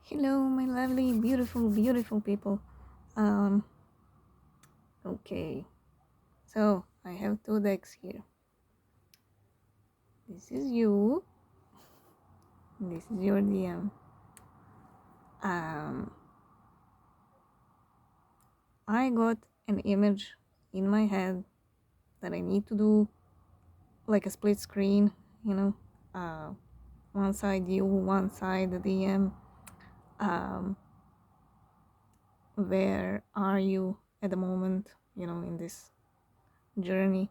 Hello, my lovely, beautiful, beautiful people. Um, okay, so I have two decks here. This is you, this is your DM. Um, I got an image in my head that I need to do like a split screen, you know, uh, one side you, one side the DM. Um, where are you at the moment, in this journey?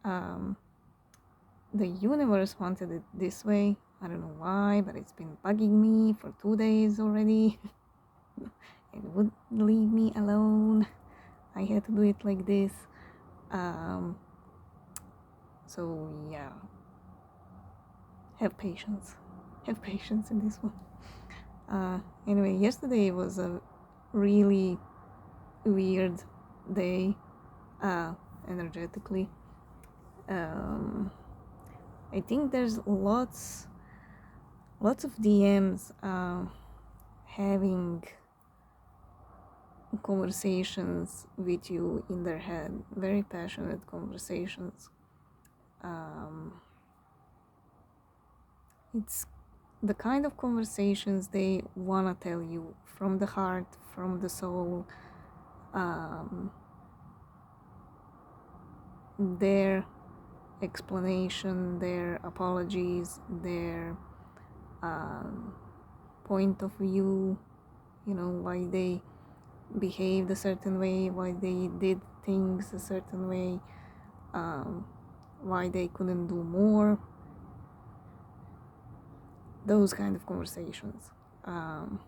Um, the universe wanted it this way. I don't know why, but it's been bugging me for 2 days already. It wouldn't leave me alone. I had to do it like this. Um, so yeah, have patience. Have patience in this one. Anyway, yesterday was a really weird day, uh, energetically. Um, I think there's lots of DMs having conversations with you in their head, very passionate conversations. um, it's the kind of conversations they want to tell you from the heart, from the soul. um, their explanation, their apologies, their um, point of view, why they behaved a certain way, why they did things a certain way, um, why they couldn't do more, those kind of conversations. um,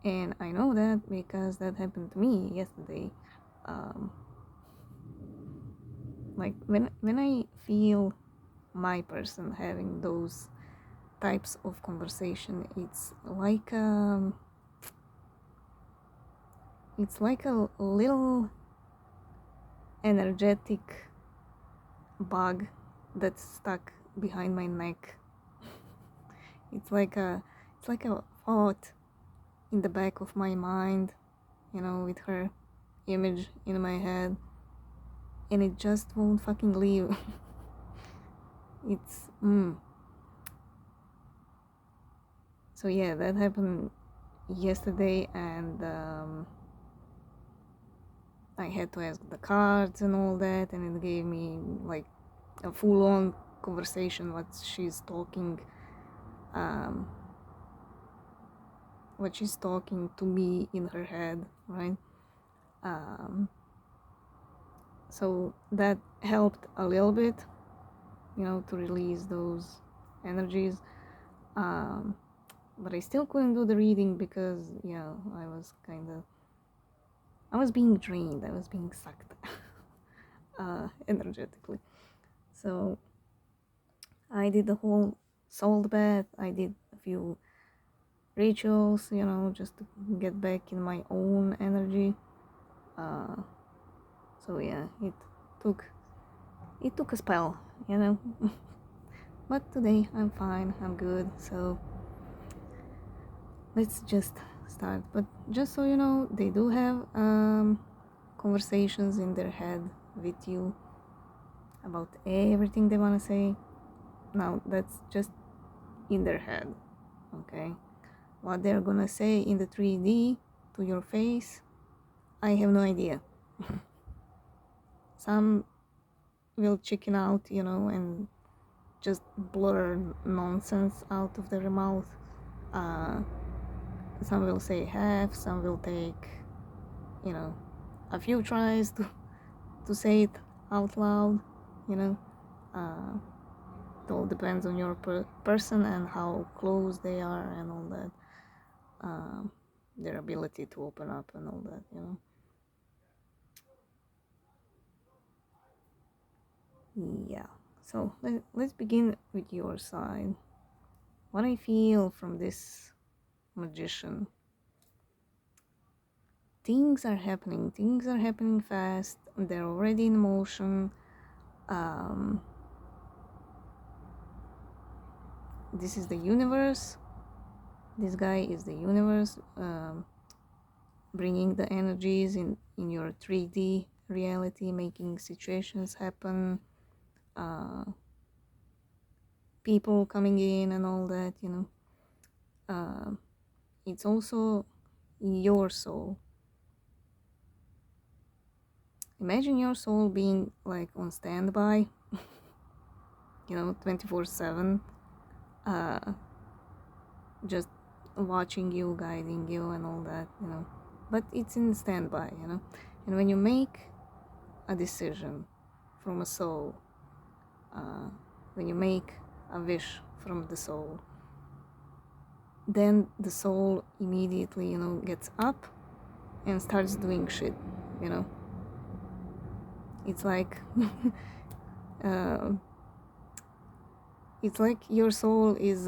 and I know that because that happened to me yesterday. um, like when I feel my person having those types of conversation, it's like a little energetic bug that's stuck behind my neck. It's like a thought in the back of my mind, with her image in my head, and it just won't fucking leave. it's So yeah, that happened yesterday, and I had to ask the cards and all that, and it gave me like a full-on conversation um, what she's talking to me in her head, right? um, so that helped a little bit, to release those energies. um, but I still couldn't do the reading because I was being drained, I was being sucked energetically. So I did the whole salt bath. I did a few rituals, just to get back in my own energy. Uh, so yeah, took it took a spell, but today I'm fine. I'm good. So let's just start. But just so you know, they do have conversations in their head with you about everything they want to say. Now that's just in their head, okay? What they're gonna say in the 3D to your face, I have no idea. Some will chicken out, and just blur nonsense out of their mouth. Uh, some will say half, some will take, a few tries to say it out loud, you know. Uh, it all depends on your person and how close they are and all that. Their ability to open up and all that. Yeah. So let's begin with your side. What I feel from this magician. Things are happening fast, they're already in motion. This is the universe This guy is the universe, bringing the energies in your 3D reality, making situations happen, people coming in and all that, it's also your soul. Imagine your soul being like on standby, 24/7, just watching you, guiding you, and all that, But it's in standby, And when you make a decision from a soul, when you make a wish from the soul, then the soul immediately, gets up and starts doing shit, It's like, it's like your soul is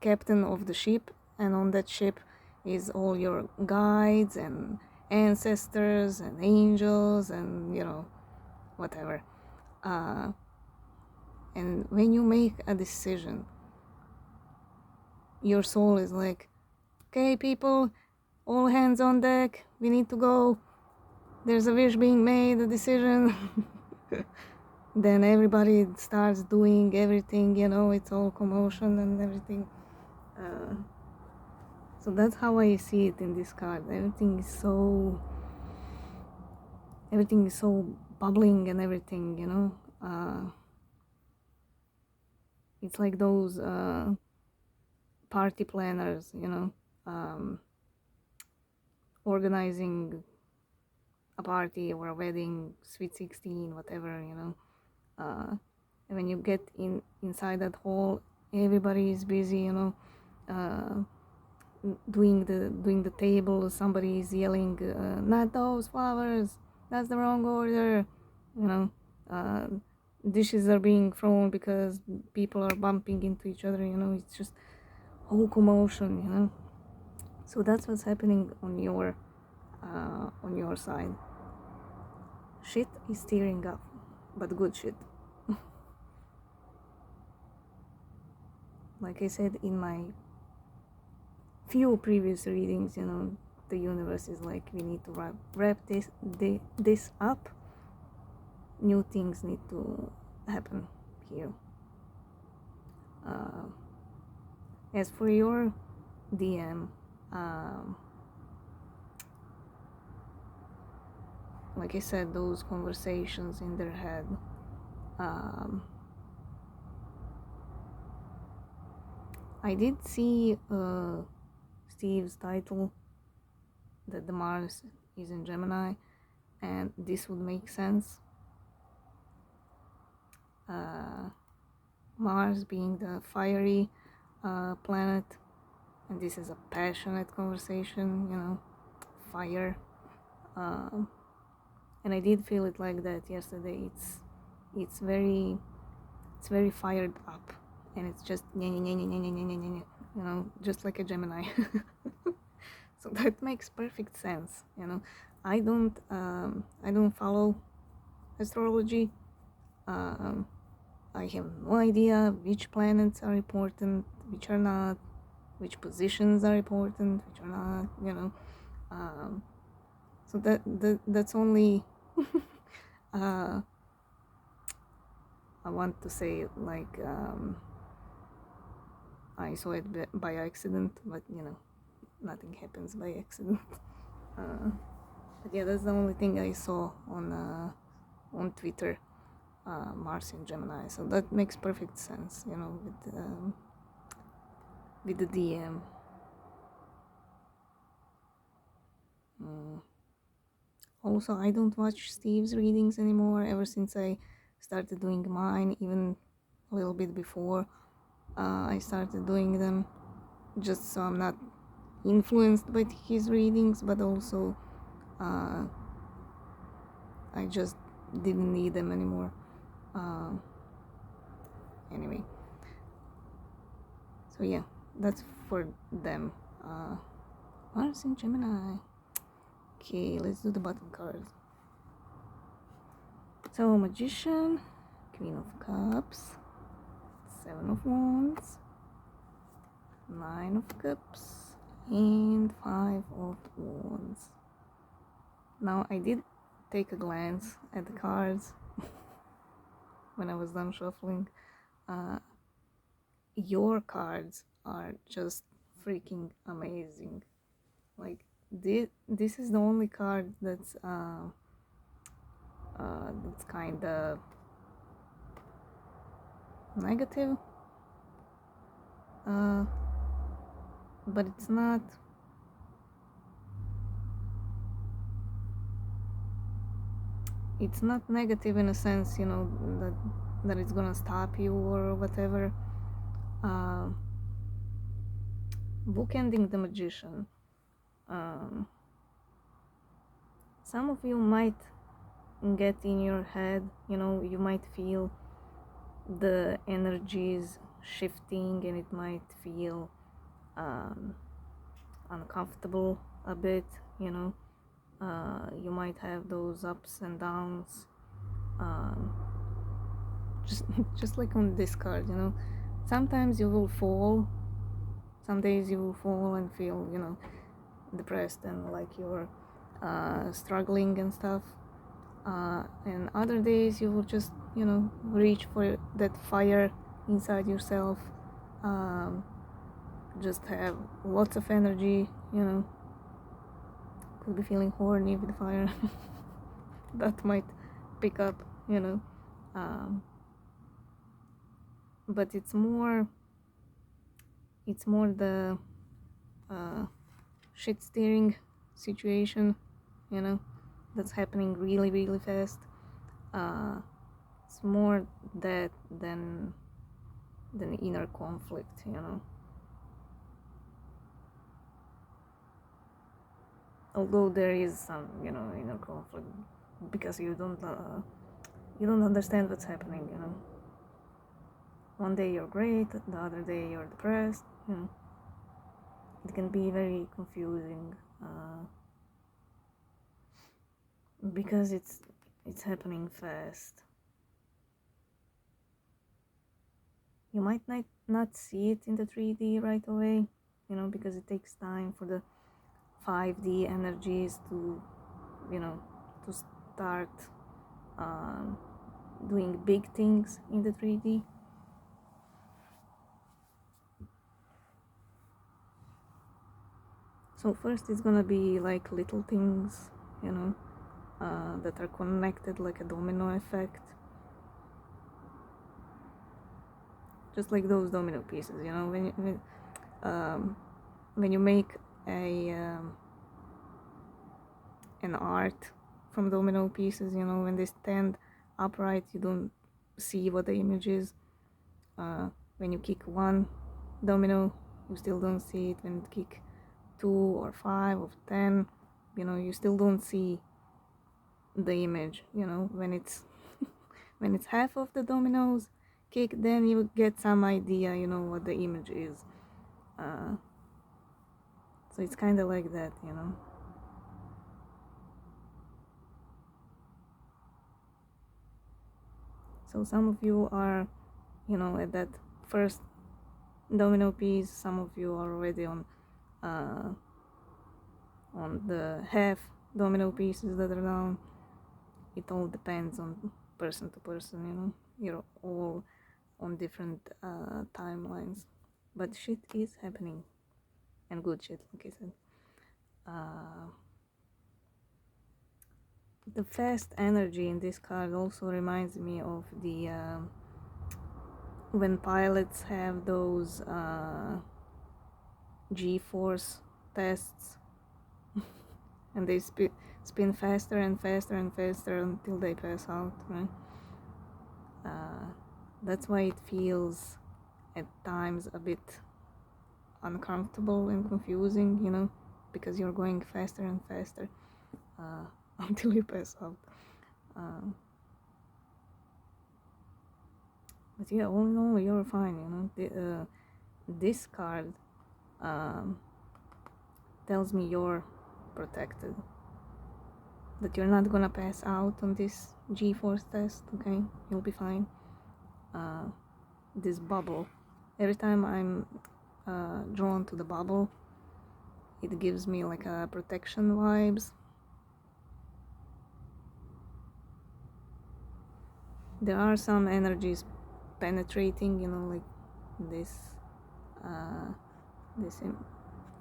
captain of the ship, and on that ship is all your guides and ancestors and angels and whatever. And when you make a decision, your soul is like, okay, people, all hands on deck, we need to go, there's a wish being made, a decision. Then everybody starts doing everything, it's all commotion and everything. So that's how I see it in this card. Everything is so bubbling and everything, it's like those party planners, organizing a party or a wedding, sweet 16, whatever, and when you get inside that hall, everybody is busy, doing the table. Somebody is yelling, not those flowers, that's the wrong order, dishes are being thrown because people are bumping into each other, it's just whole commotion, so that's what's happening on your side. Shit is tearing up, but good shit. Like I said in my few previous readings, the universe is like, we need to wrap this up. New things need to happen here. As for your DM, like I said, those conversations in their head, I did see Steve's title, that the Mars is in Gemini, and this would make sense. Mars being the fiery planet, and this is a passionate conversation, fire, and I did feel it like that yesterday. It's very fired up, and it's just just like a Gemini. So that makes perfect sense. I don't follow astrology. I have no idea which planets are important, which are not, which positions are important, which are not. So that's only I want to say, like, I saw it by accident, but nothing happens by accident. But yeah, that's the only thing I saw on Twitter, Mars in Gemini. So that makes perfect sense, with the DM. Also, I don't watch Steve's readings anymore ever since I started doing mine, even a little bit before I started doing them, just so I'm not influenced by his readings, but also I just didn't need them anymore. Anyway, so yeah, that's for them. Mars in Gemini. Okay, let's do the bottom cards. So, Magician, Queen of Cups, Seven of Wands, Nine of Cups and Five of Wands. Now I did take a glance at the cards when I was done shuffling. Your cards are just freaking amazing. Like this is the only card that's kind of negative, but it's not. It's not negative in a sense, you know, that it's gonna stop you or whatever. Bookending the Magician. Some of you might get in your head, you know, you might feel the energies shifting and it might feel uncomfortable a bit, you know. You might have those ups and downs, just like on this card, you know. Sometimes you will fall, some days you will fall and feel, you know, depressed and like you're struggling and stuff, and other days you will just, you know, reach for that fire inside yourself, just have lots of energy, you know. Could be feeling horny with fire. That might pick up, you know. But it's more the shit steering situation, you know, that's happening really really fast. It's more that than inner conflict, you know. Although there is some, you know, inner conflict because you don't understand what's happening, you know. One day you're great, the other day you're depressed, you know. It can be very confusing, because it's happening fast. You might not see it in the 3D right away, you know, because it takes time for the 5D energies to, you know, to start doing big things in the 3D. So first it's gonna be like little things, you know, that are connected like a domino effect. Just like those domino pieces, you know, when you make an art from domino pieces, you know, when they stand upright, you don't see what the image is. When you kick one domino, you still don't see it. When you kick 2 or 5 or 10, you know, you still don't see the image, you know. When it's when it's half of the dominoes kick, then you get some idea, you know, what the image is. So it's kind of like that, you know. So some of you are, you know, at that first domino piece, some of you are already on the half domino pieces that are down. It all depends on person to person, you know. You're all on different timelines, but shit is happening, and good shit, like I said. The fast energy in this card also reminds me of the when pilots have those G-force tests and they spin faster and faster and faster until they pass out, right? That's why it feels at times a bit uncomfortable and confusing, you know, because you're going faster and faster until you pass out. But yeah, all in all, you're fine, you know. This card tells me you're protected, that you're not gonna pass out on this G-force test, okay? You'll be fine. This bubble, every time drawn to the bubble. It gives me like a protection vibes. There are some energies penetrating, you know, like this this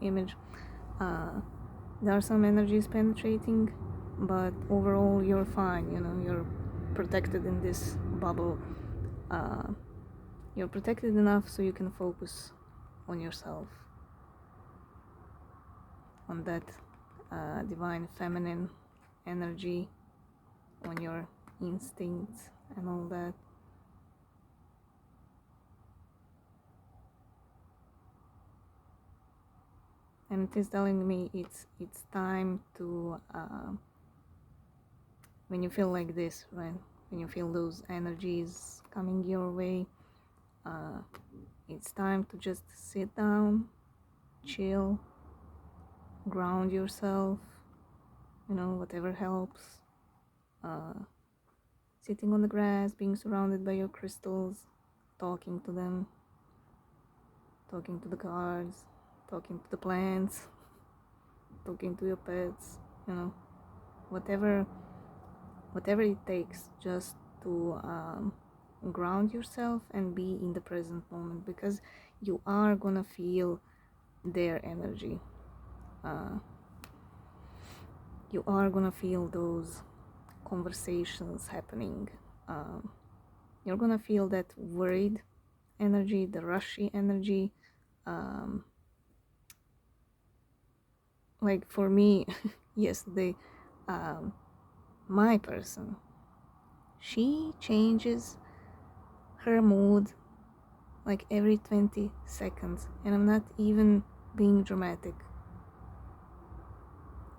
image. There are some energies penetrating, but overall you're fine, you know, you're protected in this bubble. You're protected enough so you can focus on yourself, on that divine feminine energy, on your instincts and all that. And it is telling me it's time to when you feel like this, right, when you feel those energies coming your way, it's time to just sit down, chill, ground yourself, you know, whatever helps. Sitting on the grass, being surrounded by your crystals, talking to them, talking to the cards, talking to the plants, talking to your pets, you know, whatever it takes, just to ground yourself and be in the present moment, because you are gonna feel their energy. You are gonna feel those conversations happening. You're gonna feel that worried energy, the rushy energy. Like for me, yesterday, my person, she changes her mood like every 20 seconds, and I'm not even being dramatic.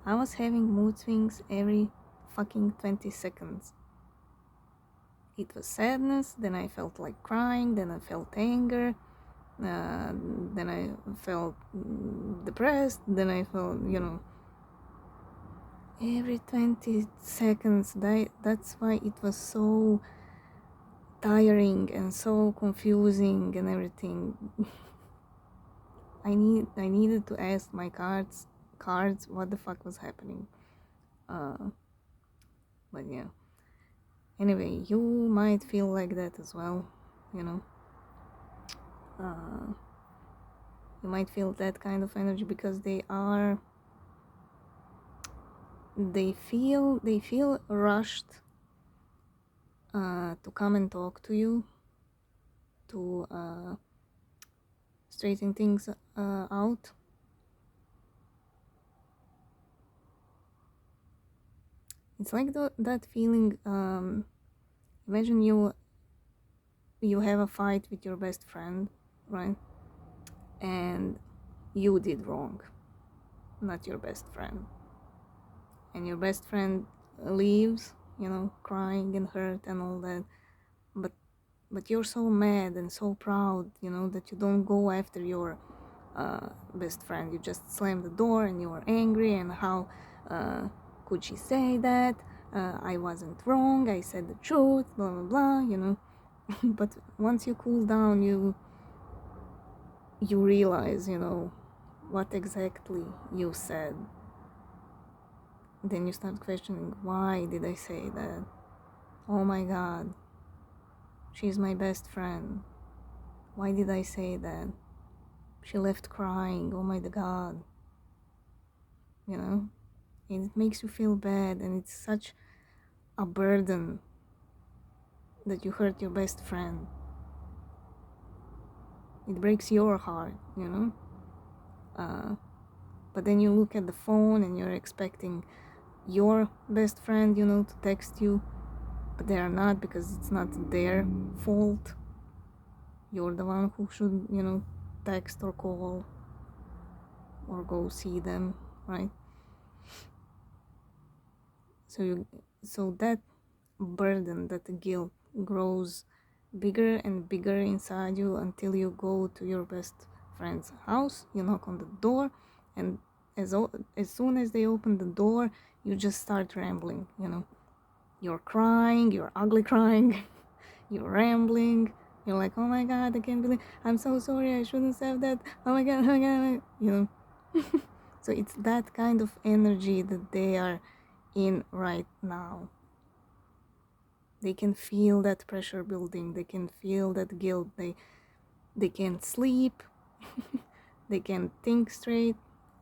I was having mood swings every fucking 20 seconds. It was sadness, then I felt like crying, then I felt anger, then I felt depressed, then I felt, you know, every 20 seconds. That's why it was so tiring and so confusing and everything. I needed to ask my cards what the fuck was happening. But yeah, anyway, you might feel like that as well, you know. You might feel that kind of energy because they feel rushed to come and talk to you, to straighten things out. It's like that feeling. Imagine you have a fight with your best friend, right? And you did wrong, not your best friend. And your best friend leaves, you know, crying and hurt and all that. But you're so mad and so proud, you know, that you don't go after your best friend. You just slam the door and you are angry, and how could she say that? I wasn't wrong, I said the truth, blah blah blah, you know. But once you cool down, you realize, you know, what exactly you said. Then you start questioning, why did I say that? Oh my god, she's my best friend. Why did I say that? She left crying, oh my god. You know, and it makes you feel bad, and it's such a burden that you hurt your best friend. It breaks your heart, you know. But then you look at the phone and you're expecting your best friend, you know, to text you, but they are not, because it's not their fault. You're the one who should, you know, text or call or go see them, right? So that burden, that guilt grows bigger and bigger inside you until you go to your best friend's house. You knock on the door, and as soon as they open the door, you just start rambling, you know. You're crying, you're ugly crying, you're rambling, You're like, oh my god, I can't believe, I'm so sorry, I shouldn't have that, oh my god, oh my god, you know. So it's that kind of energy that they are in right now. They can feel that pressure building, they can feel that guilt, they can't sleep, they can't think straight.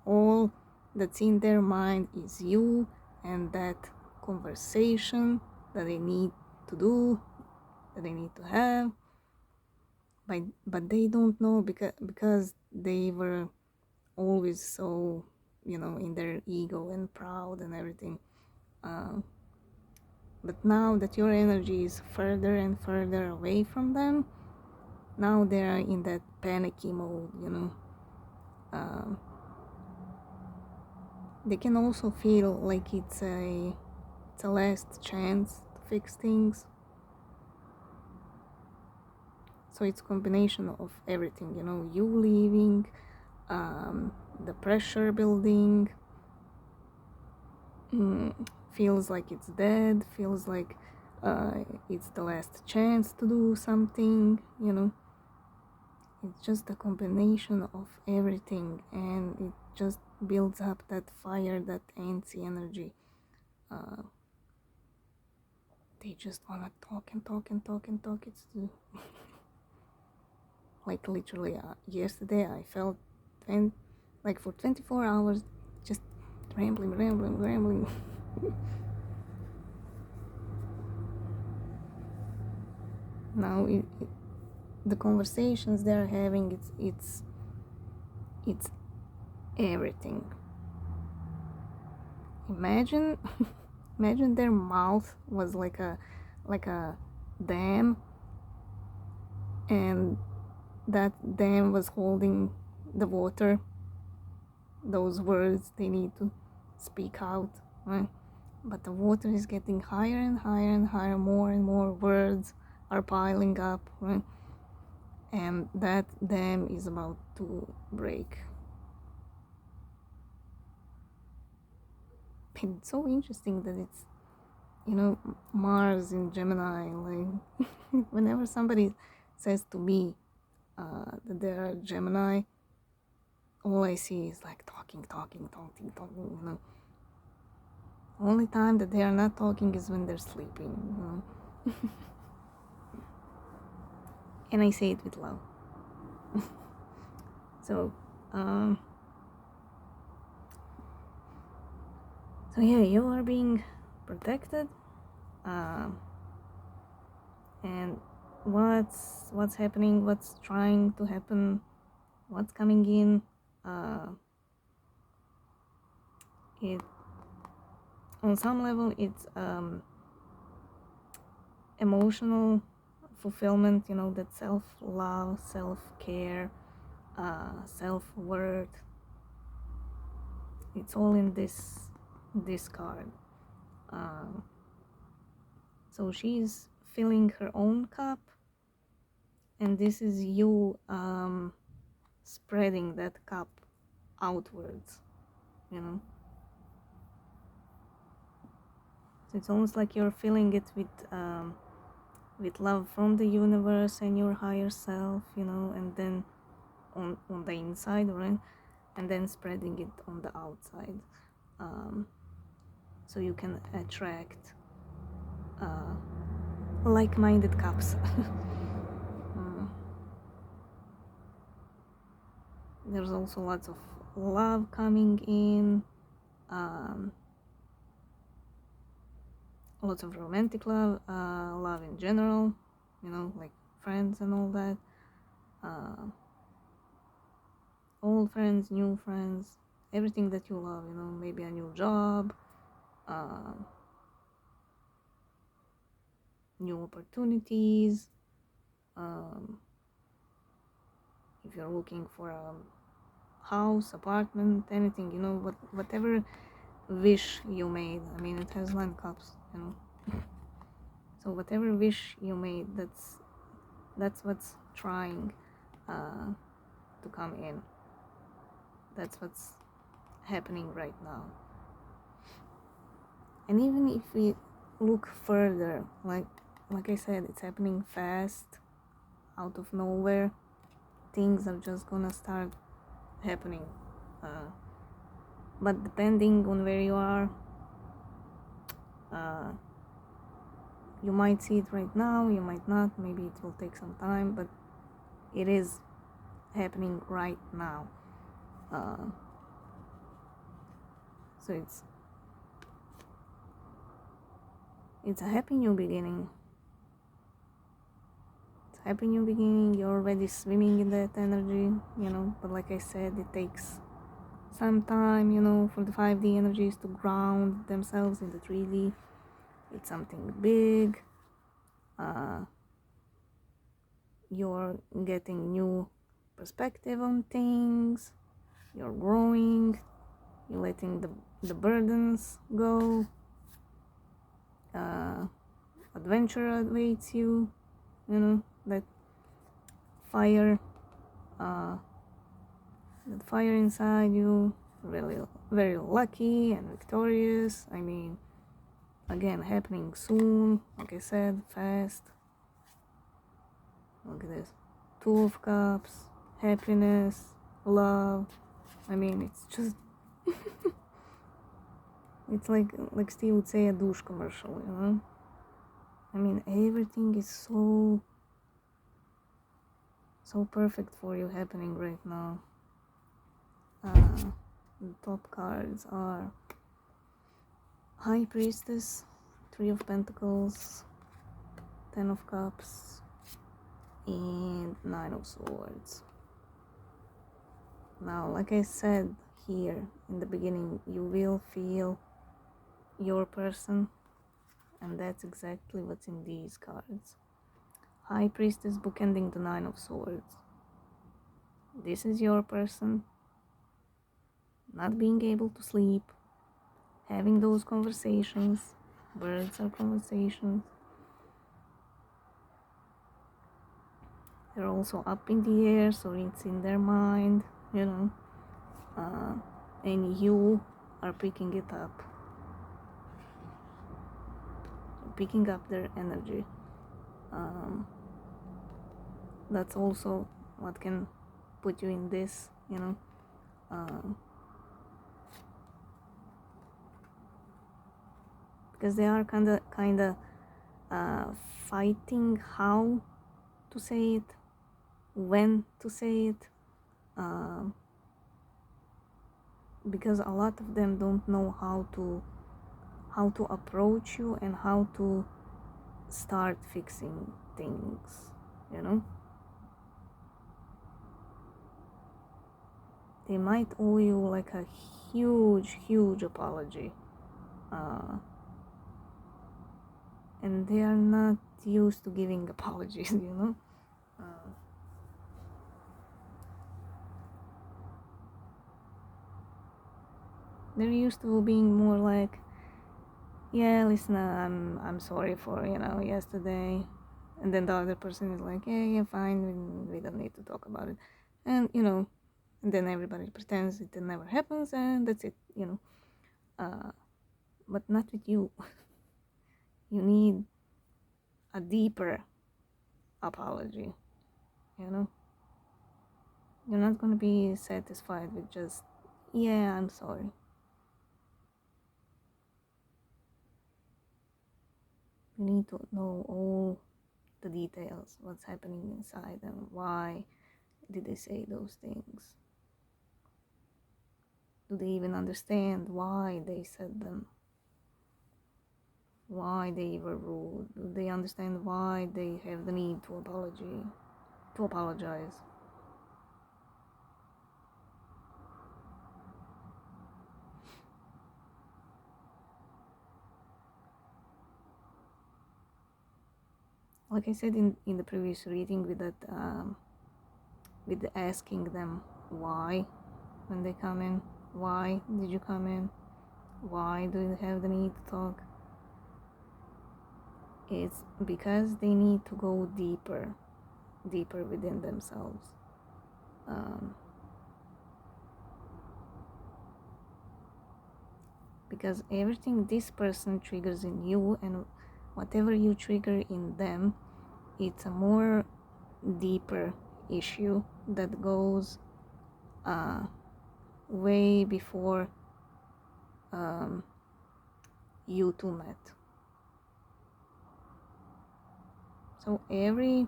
All that's in their mind is you and that conversation that they need to do, that they need to have. But they don't know because they were always so, in their ego and proud and everything. But now that your energy is further and further away from them, now they're in that panicky mode. They can also feel like it's a last chance to fix things. So it's a combination of everything, you leaving, the pressure building, feels like it's dead, feels like it's the last chance to do something. It's just a combination of everything, and it just builds up that fire, that antsy energy. They just want to talk and talk and talk and talk. It's like literally yesterday I felt like for 24 hours just rambling. Now the conversations they're having, it's everything. Imagine their mouth was like a dam, and that dam was holding the water, those words they need to speak out, right? But the water is getting higher and higher and higher, more and more words are piling up, right? And that dam is about to break. And it's so interesting that it's, Mars in Gemini. Like, whenever somebody says to me that they're Gemini, all I see is like talking. Only time that they are not talking is when they're sleeping. And I say it with love. So yeah, you are being protected, and what's happening, what's trying to happen, what's coming in, it on some level it's emotional fulfillment, that self-love, self-care, self-worth. It's all in this card. So she's filling her own cup, and this is you spreading that cup outwards, So it's almost like you're filling it with love from the universe and your higher self, and then on the inside, right? And then spreading it on the outside, so you can attract like-minded cups. There's also lots of love coming in, lots of romantic love, love in general, like friends and all that, old friends, new friends, everything that you love, maybe a new job, new opportunities, if you're looking for a house, apartment, anything, whatever wish you made. I mean, it has 9 cups, so whatever wish you made, that's what's trying to come in. That's what's happening right now. And even if we look further, like I said, it's happening fast. out of nowhere. Things are just gonna start happening. But depending on where you are, you might see it right now, you might not, maybe it will take some time, but it is happening right now. So it's a happy new beginning. It's a happy new beginning. You're already swimming in that energy, but like I said, it takes some time, for the 5D energies to ground themselves in the 3D. It's something big. You're getting new perspective on things. You're growing. You're letting the burdens go. Adventure awaits you. That fire. That fire inside you. Really, very lucky and victorious. I mean, again, happening soon. Like I said, fast. Look at this. 2 of Cups. Happiness. Love. I mean, it's just it's like Steve would say, a douche commercial, I mean, everything is so perfect for you happening right now. The top cards are High Priestess, 3 of Pentacles, 10 of Cups, and 9 of Swords. Now, like I said here in the beginning, you will feel your person, and that's exactly what's in these cards. High Priestess bookending the 9 of Swords. This is your person. Not being able to sleep, having those conversations. Birds are conversations. They're also up in the air, so it's in their mind, and you are picking it up. Picking up their energy. That's also what can put you in this, because they are kind of fighting how to say it, when to say it, because a lot of them don't know how to approach you and how to start fixing things, They might owe you like a huge apology, and they are not used to giving apologies, They're used to being more like, yeah, listen, I'm sorry for yesterday, and then the other person is like, yeah, fine, we don't need to talk about it, and and then everybody pretends it never happens, and that's it, but not with you. You need a deeper apology, You're not gonna be satisfied with just, yeah, I'm sorry. You need to know all the details, what's happening inside, and why did they say those things. Do they even understand why they said them? Why they were rude? Do they understand why they have the need to apologize? Like I said in the previous reading, with that with asking them why when they come in, why did you come in? Why do you have the need to talk? It's because they need to go deeper within themselves. Because everything this person triggers in you, and whatever you trigger in them, it's a more deeper issue that goes way before you two met. So every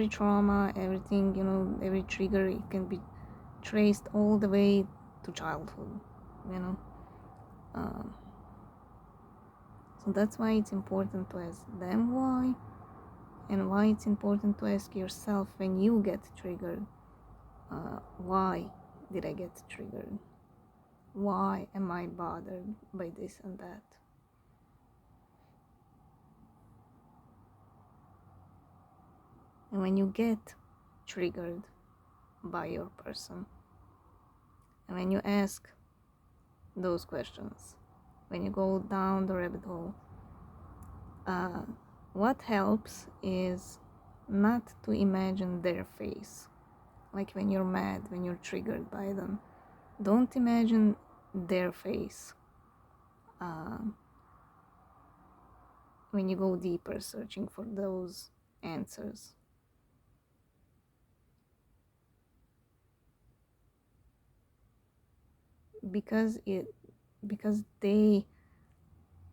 trauma, everything, every trigger, it can be traced all the way to childhood, so that's why it's important to ask them why, and why it's important to ask yourself when you get triggered, why did I get triggered? Why am I bothered by this and that? And when you get triggered by your person, and when you ask those questions, when you go down the rabbit hole, what helps is not to imagine their face. Like when you're mad, when you're triggered by them, don't imagine their face. When you go deeper searching for those answers, because they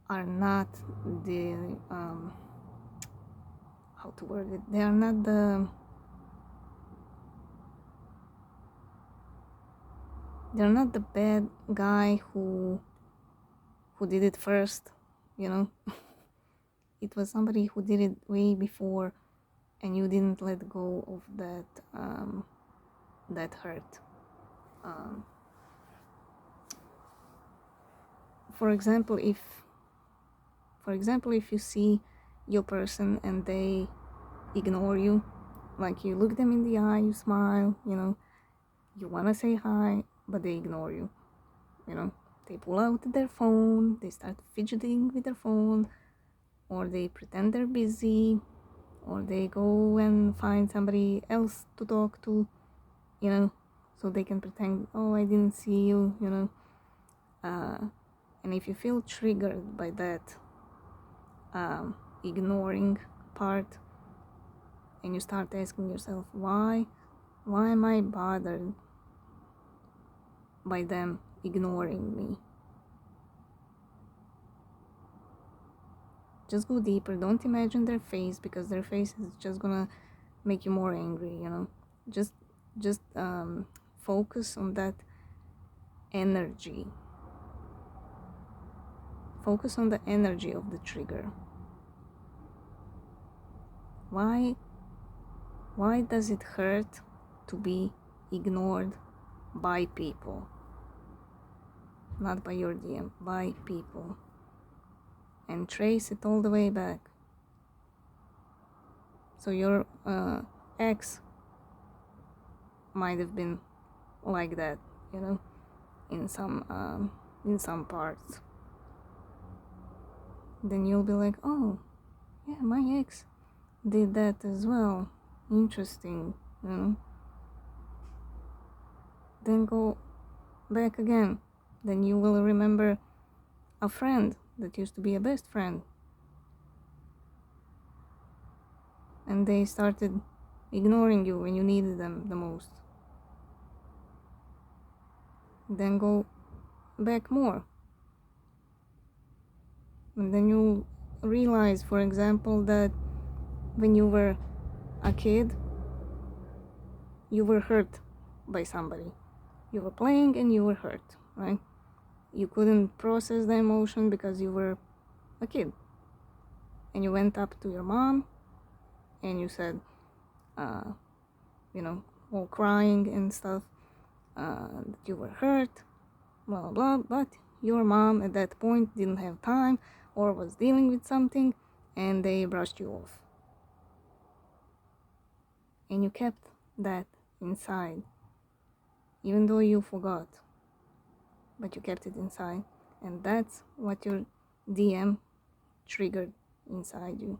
are not the how to word it, they are not the bad guy who did it first, It was somebody who did it way before, and you didn't let go of that hurt. For example, if you see your person and they ignore you, like you look them in the eye, you smile, you want to say hi, but they ignore you, they pull out their phone, they start fidgeting with their phone, or they pretend they're busy, or they go and find somebody else to talk to, so they can pretend, oh, I didn't see you, and if you feel triggered by that ignoring part, and you start asking yourself, why am I bothered by them ignoring me? Just go deeper. Don't imagine their face, because their face is just gonna make you more angry, just focus on that energy. Focus on the energy of the trigger. Why does it hurt to be ignored by people? Not by your DM, by people. And trace it all the way back. So your ex might have been like that, in some parts. Then you'll be like, oh, yeah, my ex did that as well. Interesting, Then go back again. Then you will remember a friend that used to be a best friend, and they started ignoring you when you needed them the most. Then go back more, and then you realize, for example, that when you were a kid, you were hurt by somebody. You were playing and you were hurt, right? You couldn't process the emotion because you were a kid. And you went up to your mom and you said, all crying and stuff, that you were hurt, blah, blah, but your mom at that point didn't have time or was dealing with something, and they brushed you off. And you kept that inside, even though you forgot, but you kept it inside, and that's what your DM triggered inside you.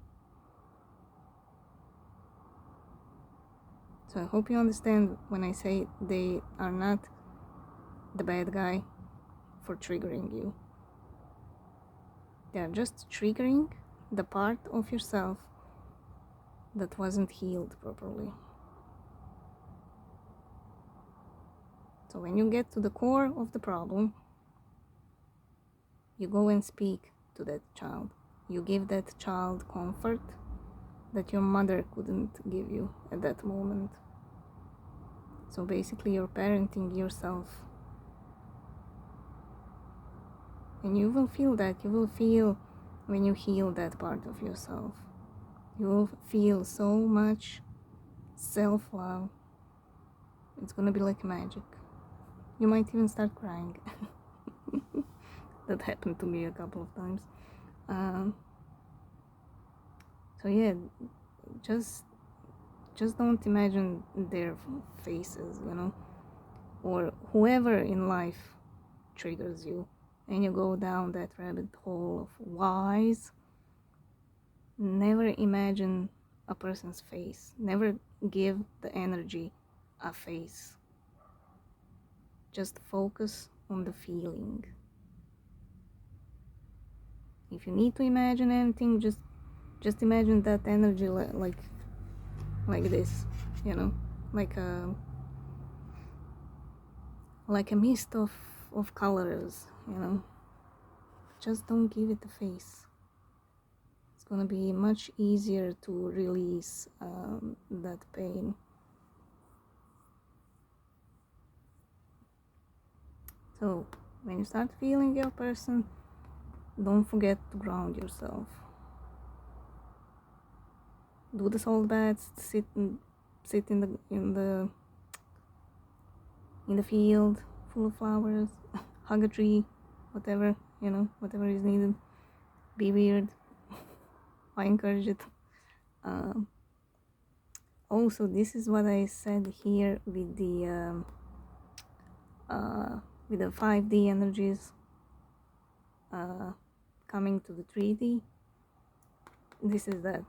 So I hope you understand when I say they are not the bad guy for triggering you. They are just triggering the part of yourself that wasn't healed properly. So when you get to the core of the problem, you go and speak to that child. You give that child comfort that your mother couldn't give you at that moment. So basically you're parenting yourself. And you will feel that. You will feel when you heal that part of yourself. You will feel so much self-love. It's gonna be like magic. You might even start crying. That happened to me a couple of times. So yeah, just don't imagine their faces, or whoever in life triggers you, and you go down that rabbit hole of whys. Never imagine a person's face. Never give the energy a face. Just focus on the feeling. If you need to imagine anything, just imagine that energy like this, like a mist of colors, Just don't give it a face. It's gonna be much easier to release that pain. So when you start feeling your person, don't forget to ground yourself. Do the salt baths, sit in the field full of flowers, hug a tree, whatever is needed. Be weird. I encourage it. Also, this is what I said here with the 5D energies coming to the 3D. This is that.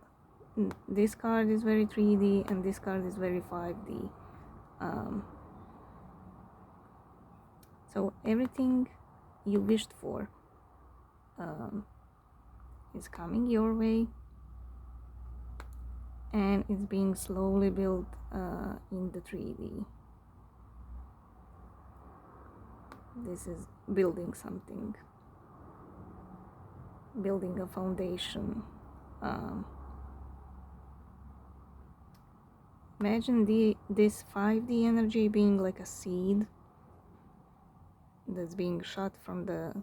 This card is very 3D and this card is very 5D. So everything you wished for is coming your way, and it's being slowly built in the 3D. This is building something, building a foundation. Imagine this 5D energy being like a seed that's being shot from the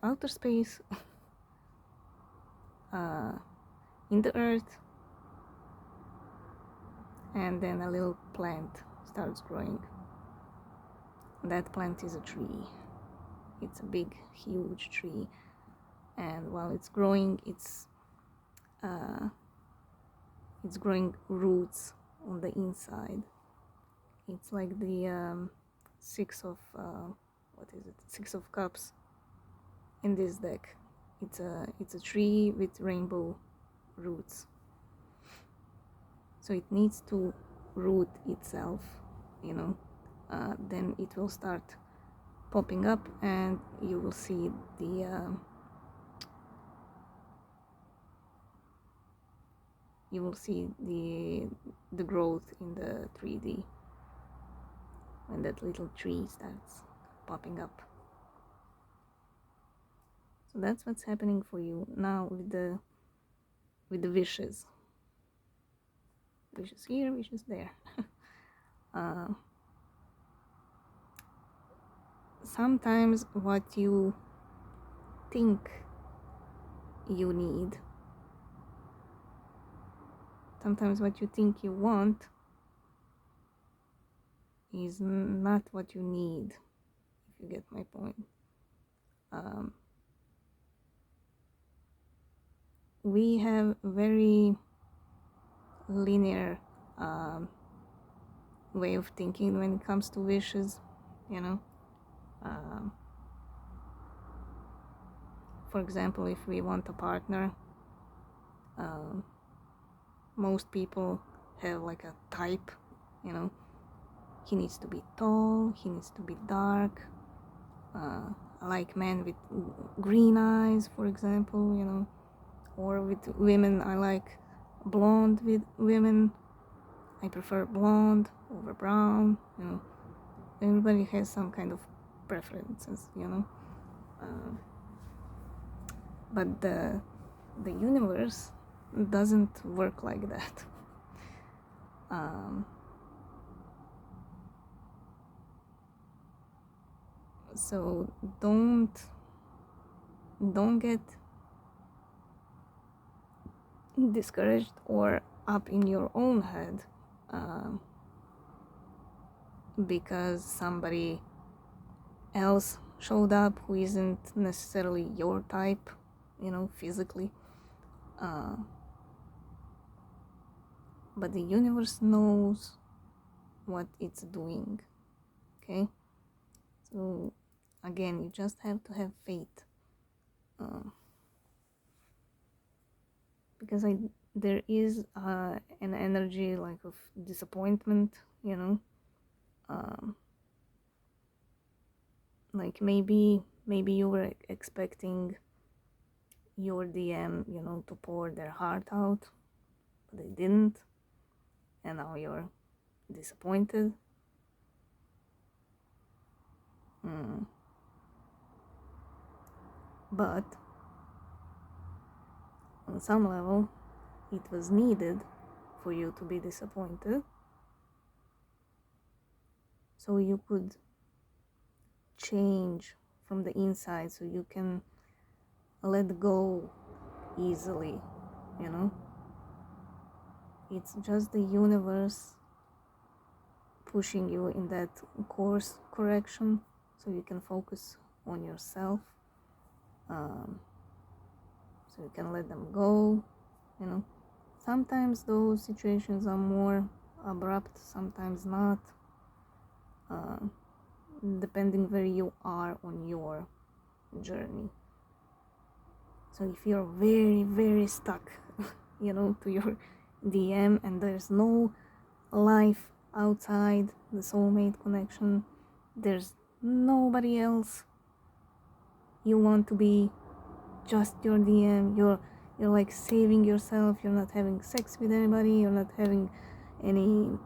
outer space in the earth, and then a little plant starts growing. That plant is a tree. It's a big, huge tree, and while it's growing, it's growing roots on the inside. It's like the Six of Cups in this deck. It's a tree with rainbow roots. So it needs to root itself, then it will start popping up, and you will see the growth in the 3D when that little tree starts popping up. So that's what's happening for you now with the wishes. Wishes here, wishes there. Sometimes what you think you need, sometimes what you think you want is not what you need, if you get my point. We have very linear way of thinking when it comes to wishes, for example, if we want a partner, most people have like a type, he needs to be tall, he needs to be dark, I like men with green eyes, for example, or with women I like blonde with women. I prefer blonde over brown. Everybody has some kind of preferences. Uh, but the universe doesn't work like that. So don't get discouraged or up in your own head because somebody else showed up who isn't necessarily your type, physically. But the universe knows what it's doing. Okay, so again, you just have to have faith, because there is an energy like of disappointment, like maybe you were expecting your DM, to pour their heart out, but they didn't, and now you're disappointed. But on some level, it was needed for you to be disappointed, so you could change from the inside, so you can let go easily. It's just the universe pushing you in that course correction, so you can focus on yourself, so you can let them go. Sometimes those situations are more abrupt, sometimes not, depending where you are on your journey. So if you're very, very stuck, to your DM, and there's no life outside the soulmate connection, there's nobody else you want to be, just your DM, you're like saving yourself, you're not having sex with anybody, you're not having any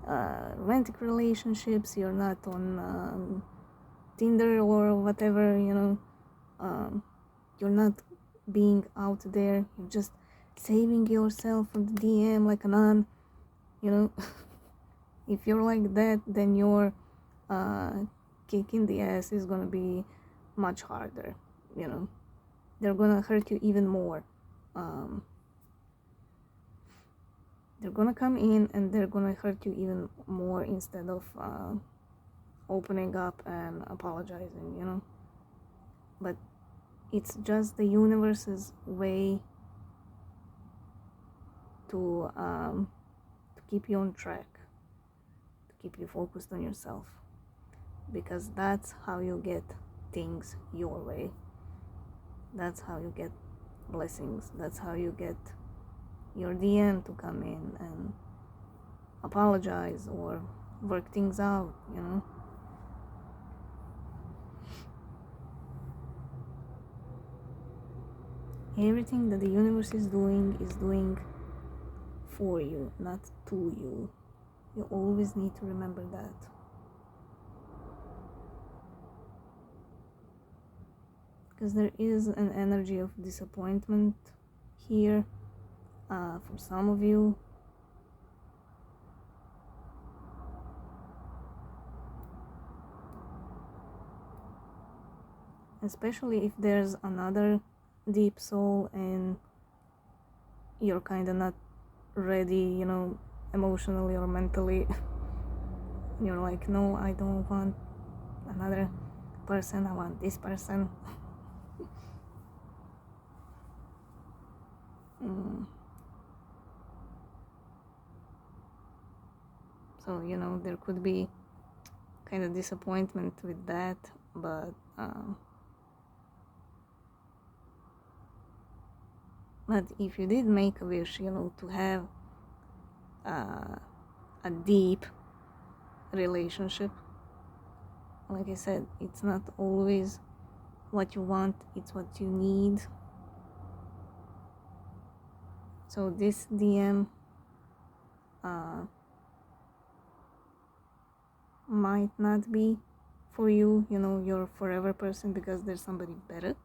romantic relationships, you're not on Tinder or whatever, you're not being out there, you're just saving yourself from the DM like a nun, if you're like that, then your kick in the ass is gonna be much harder. They're gonna hurt you even more. They're gonna come in and they're gonna hurt you even more instead of opening up and apologizing. But it's just the universe's way to keep you on track, to keep you focused on yourself, because that's how you get things your way. That's how you get blessings. That's how you get your DM to come in and apologize or work things out, Everything that the universe is doing for you, not to you. You always need to remember that. Because there is an energy of disappointment here for some of you. Especially if there's another deep soul and you're kind of not ready, emotionally or mentally. You're like, no, I don't want another person, I want this person. So, there could be kind of disappointment with that, but if you did make a wish, to have a deep relationship, like I said, it's not always what you want, it's what you need. So this DM might not be for you, your forever person, because there's somebody better.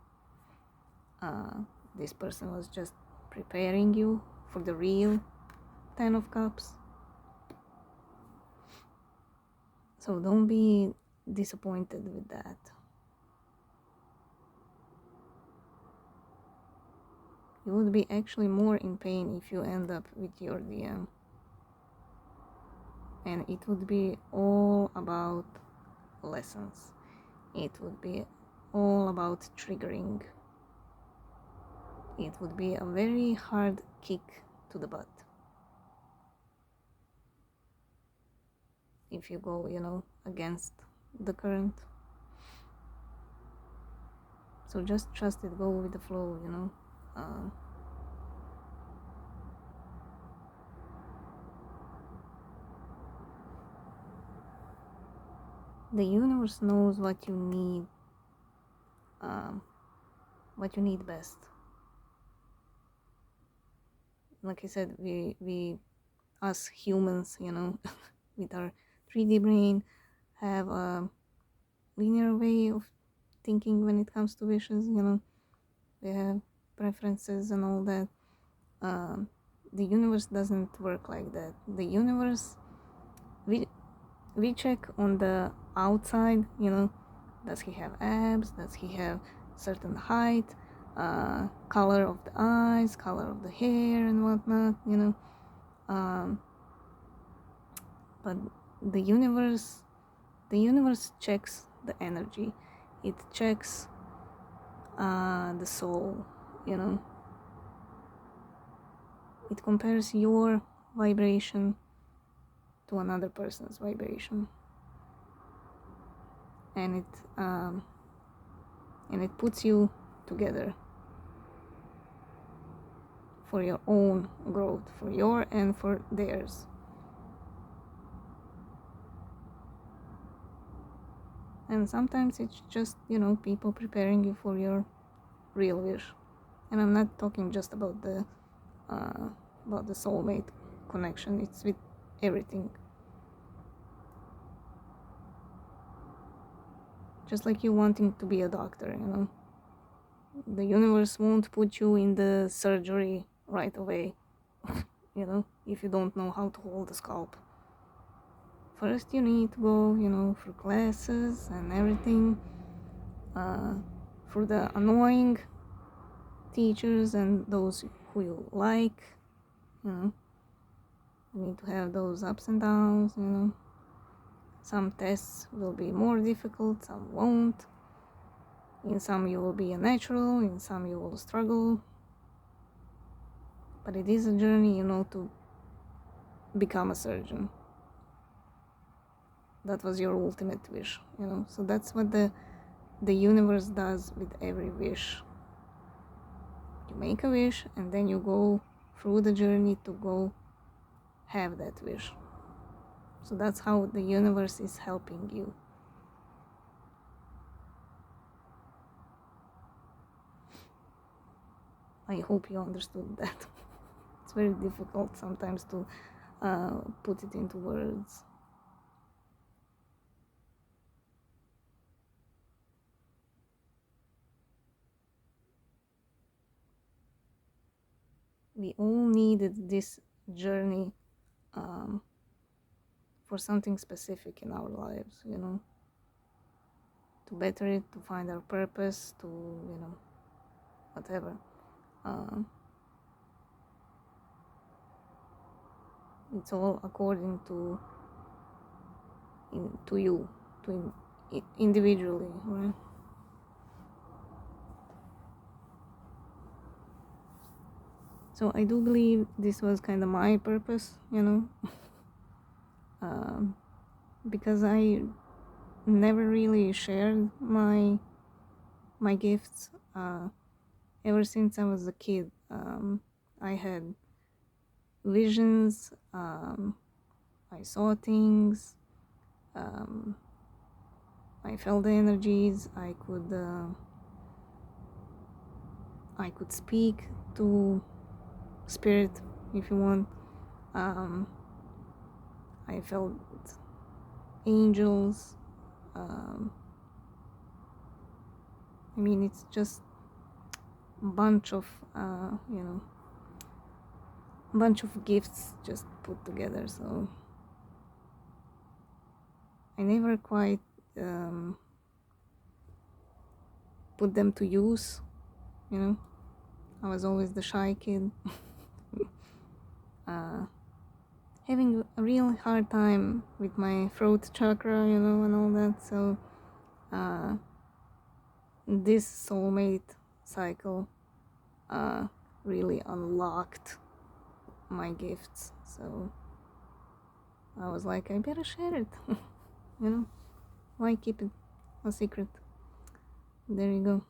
This person was just preparing you for the real Ten of Cups. So don't be disappointed with that. You would be actually more in pain if you end up with your DM. And it would be all about lessons. It would be all about triggering. It would be a very hard kick to the butt if you go, against the current. So just trust it, go with the flow. The universe knows what you need, best. Like I said, we us humans, with our 3D brain, have a linear way of thinking when it comes to wishes. We have preferences and all that. The universe doesn't work like that. The universe, we check on the outside. Does he have abs? Does he have certain height, color of the eyes, color of the hair, and whatnot? But the universe checks the energy. It checks the soul. It compares your vibration to another person's vibration, and it puts you together for your own growth, for your and for theirs. And sometimes it's just people preparing you for your real wish. And I'm not talking just about the soulmate connection. It's with everything. Just like you wanting to be a doctor, the universe won't put you in the surgery right away, if you don't know how to hold a scalp. First you need to go, for classes and everything, for the annoying teachers and those who you like, you need to have those ups and downs. Some tests will be more difficult, some won't. In some you will be a natural, in some you will struggle. But it is a journey, to become a surgeon. That was your ultimate wish, So that's what the universe does with every wish. You make a wish and then you go through the journey to go have that wish. So that's how the universe is helping you. I hope you understood that. It's very difficult sometimes to put it into words. We all needed this journey for something specific in our lives, to better it, to find our purpose, to, whatever. It's all according to you, individually, right? So I do believe this was kind of my purpose, because I never really shared my gifts. Ever since I was a kid, I had visions. I saw things. I felt the energies. I could speak to spirit, if you want. I felt angels. I mean, it's just a bunch of gifts just put together. So I never quite put them to use, you know. I was always the shy kid. Having a real hard time with my throat chakra, you know, and all that. So this soulmate cycle really unlocked my gifts. So I was like, I better share it. You know, why keep it a secret? There you go.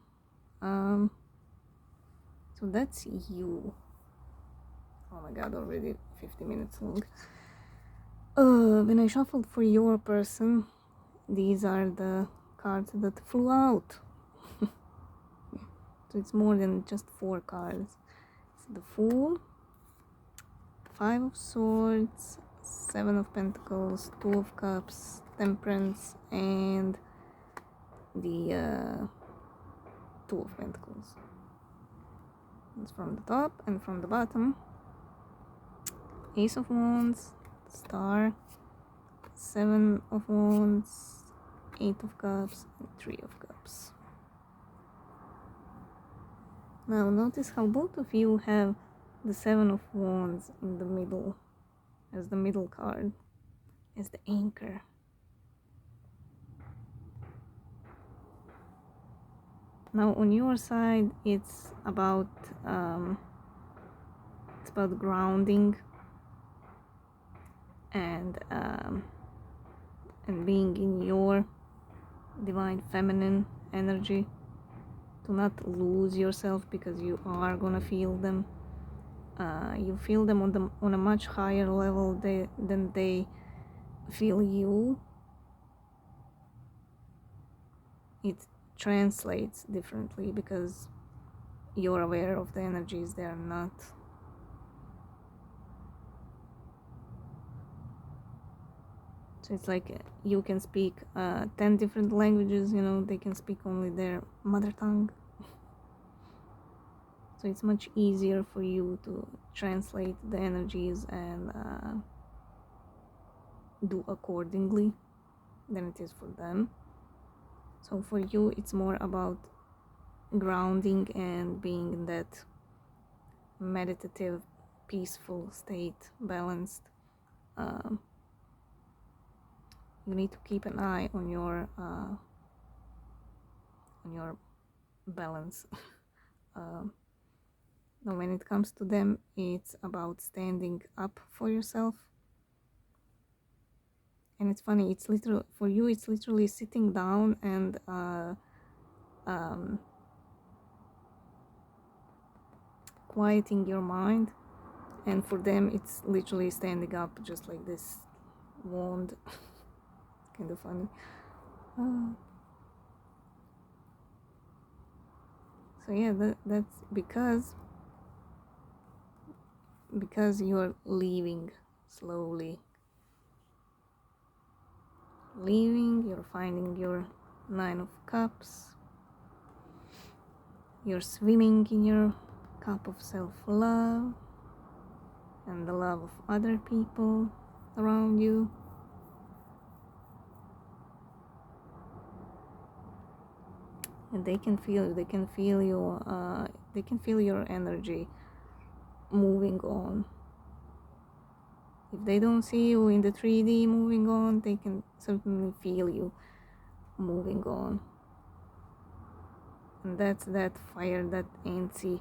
So that's you. Oh my god, already 50 minutes long. When I shuffled for your person, these are the cards that flew out. So it's more than just 4 cards. It's the Fool, 5 of Swords, 7 of Pentacles, 2 of Cups, Temperance, and the 2 of Pentacles. It's from the top and from the bottom. Ace of Wands, Star, 7 of Wands, 8 of Cups, and 3 of Cups. Now notice how both of you have the 7 of Wands in the middle, as the middle card, as the anchor. Now on your side, it's about grounding and being in your divine feminine energy, to not lose yourself, because you are gonna feel them. You feel them on a much higher level than they feel you. It translates differently because you're aware of the energies, they're not. So it's like you can speak 10 different languages, you know, they can speak only their mother tongue. So it's much easier for you to translate the energies and do accordingly than it is for them. So for you, it's more about grounding and being in that meditative, peaceful state, balanced. You need to keep an eye on your balance. Now, when it comes to them, it's about standing up for yourself. And it's funny, it's literally for you, it's literally sitting down and quieting your mind, and for them it's literally standing up just like this wand. Kind of funny. So yeah, that's because you're leaving slowly. You're finding your 9 of Cups. You're swimming in your cup of self-love and the love of other people around you. And they can feel your energy moving on. If they don't see you in the 3D moving on, they can certainly feel you moving on. And that's that fire, that antsy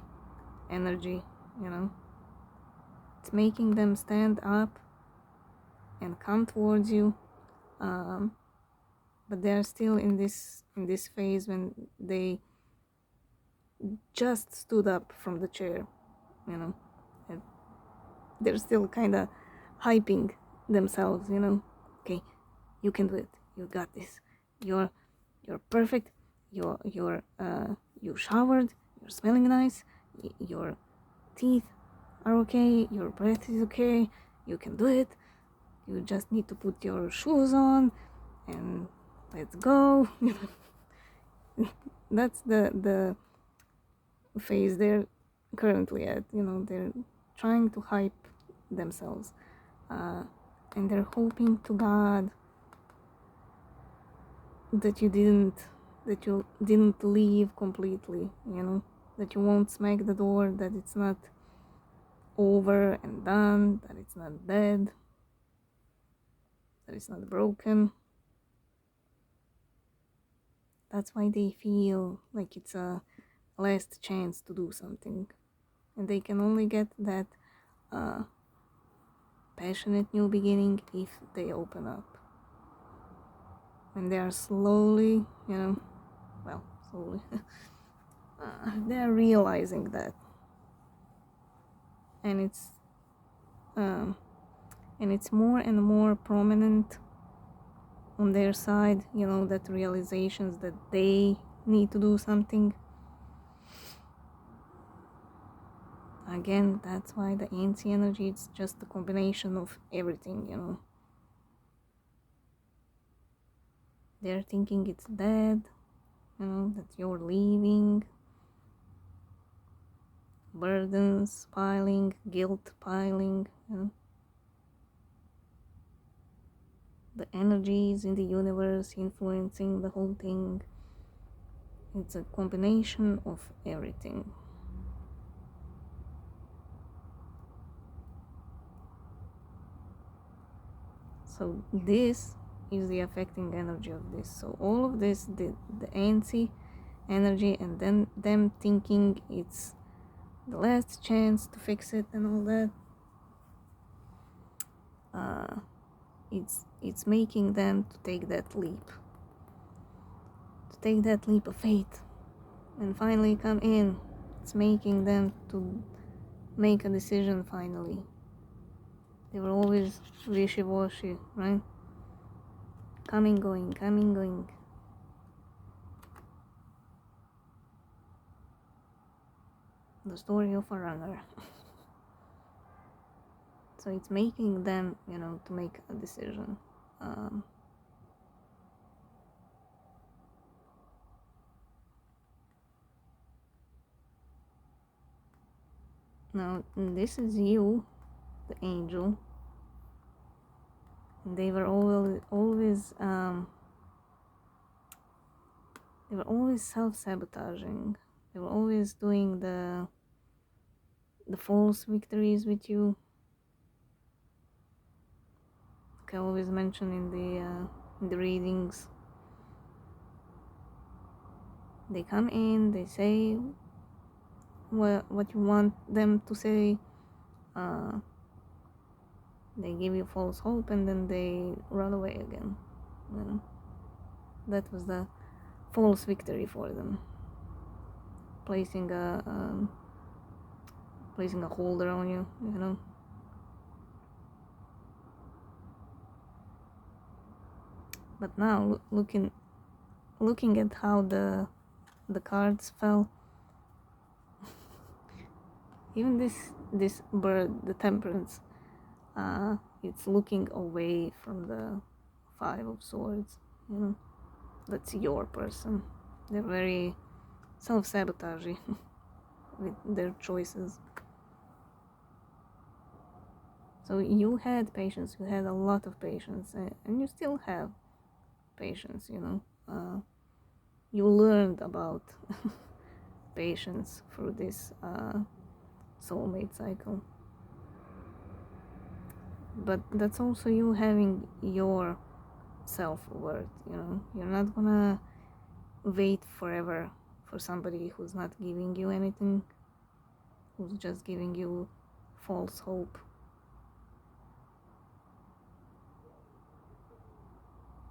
energy, you know. It's making them stand up and come towards you, but they're still in this phase when they just stood up from the chair, you know, and they're still kind of hyping themselves, you know. Okay, you can do it, you got this, you're perfect, you showered, you're smelling nice, your teeth are okay, your breath is okay, you can do it, you just need to put your shoes on and let's go. That's the phase they're currently at. They're trying to hype themselves, and they're hoping to God that you didn't leave completely, that you won't smack the door, that it's not over and done, that it's not dead, that it's not broken. That's why they feel like it's a last chance to do something, and they can only get that passionate new beginning if they open up. And they are slowly, slowly, they're realizing that, and it's more and more prominent on their side, that realizations that they need to do something. Again, that's why the antsy energy, it's just a combination of everything. They're thinking it's dead, that you're leaving, burdens piling, guilt piling, the energies in the universe influencing the whole thing. It's a combination of everything. So this is the affecting energy of this. So all of this, the antsy energy, and then them thinking it's the last chance to fix it and all that, it's making them to take that leap of faith and finally come in. It's making them to make a decision finally. They were always wishy-washy, right? Coming, going. The story of a runner. So it's making them, to make a decision. Now, this is you, the angel. They were always self-sabotaging. They were always doing the false victories with you. Like I always mention in the readings. They come in, they say what you want them to say. They give you false hope and then they run away again. That was the false victory for them. Placing a holder on you, But now looking at how the cards fell, even this bird, the Temperance, it's looking away from the Five of Swords. That's your person. They're very self-sabotaging with their choices. So you had patience, you had a lot of patience, and you still have patience, you learned about patience through this soulmate cycle. But that's also you having your self-worth, you're not gonna wait forever for somebody who's not giving you anything, who's just giving you false hope.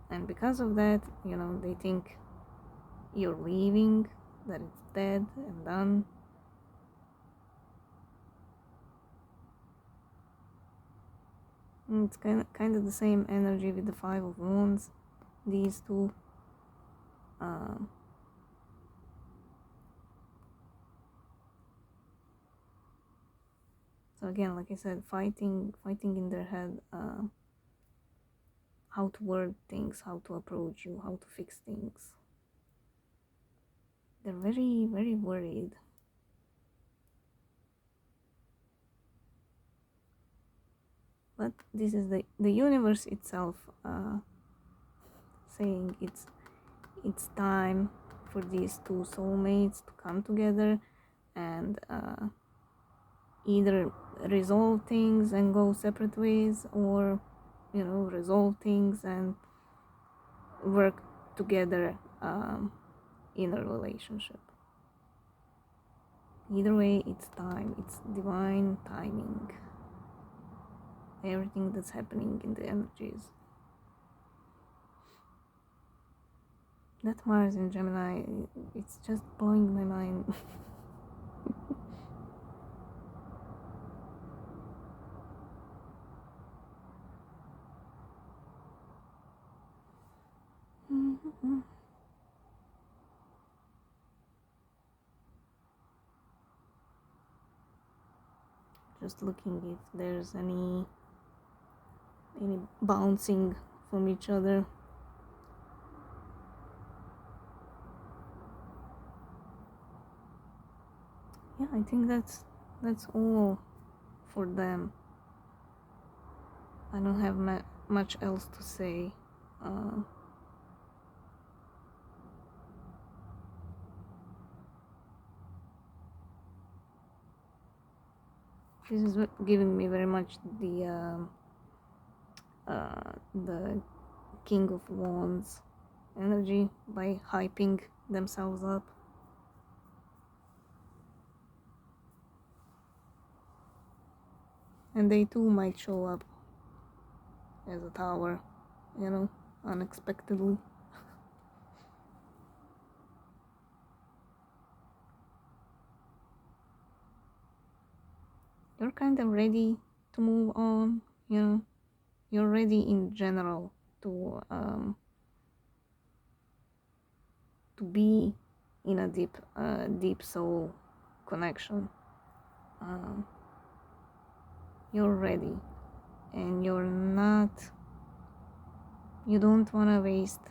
And because of that, they think you're leaving, that it's dead and done. And it's kind of the same energy with the Five of Wands, these two. So again, like I said, fighting in their head, how to word things, how to approach you, how to fix things. They're very, very worried. But this is the universe itself saying it's time for these two soulmates to come together and either resolve things and go separate ways, or resolve things and work together in a relationship. Either way, it's time, it's divine timing, everything that's happening in the energies. That Mars in Gemini, it's just blowing my mind. Just looking if there's any bouncing from each other. Yeah, I think that's all for them. I don't have much else to say. This is giving me very much the King of Wands energy by hyping themselves up. And they too might show up as a tower, unexpectedly. You're kind of ready to move on, you're ready in general to be in a deep soul connection. You're ready, and you don't want to waste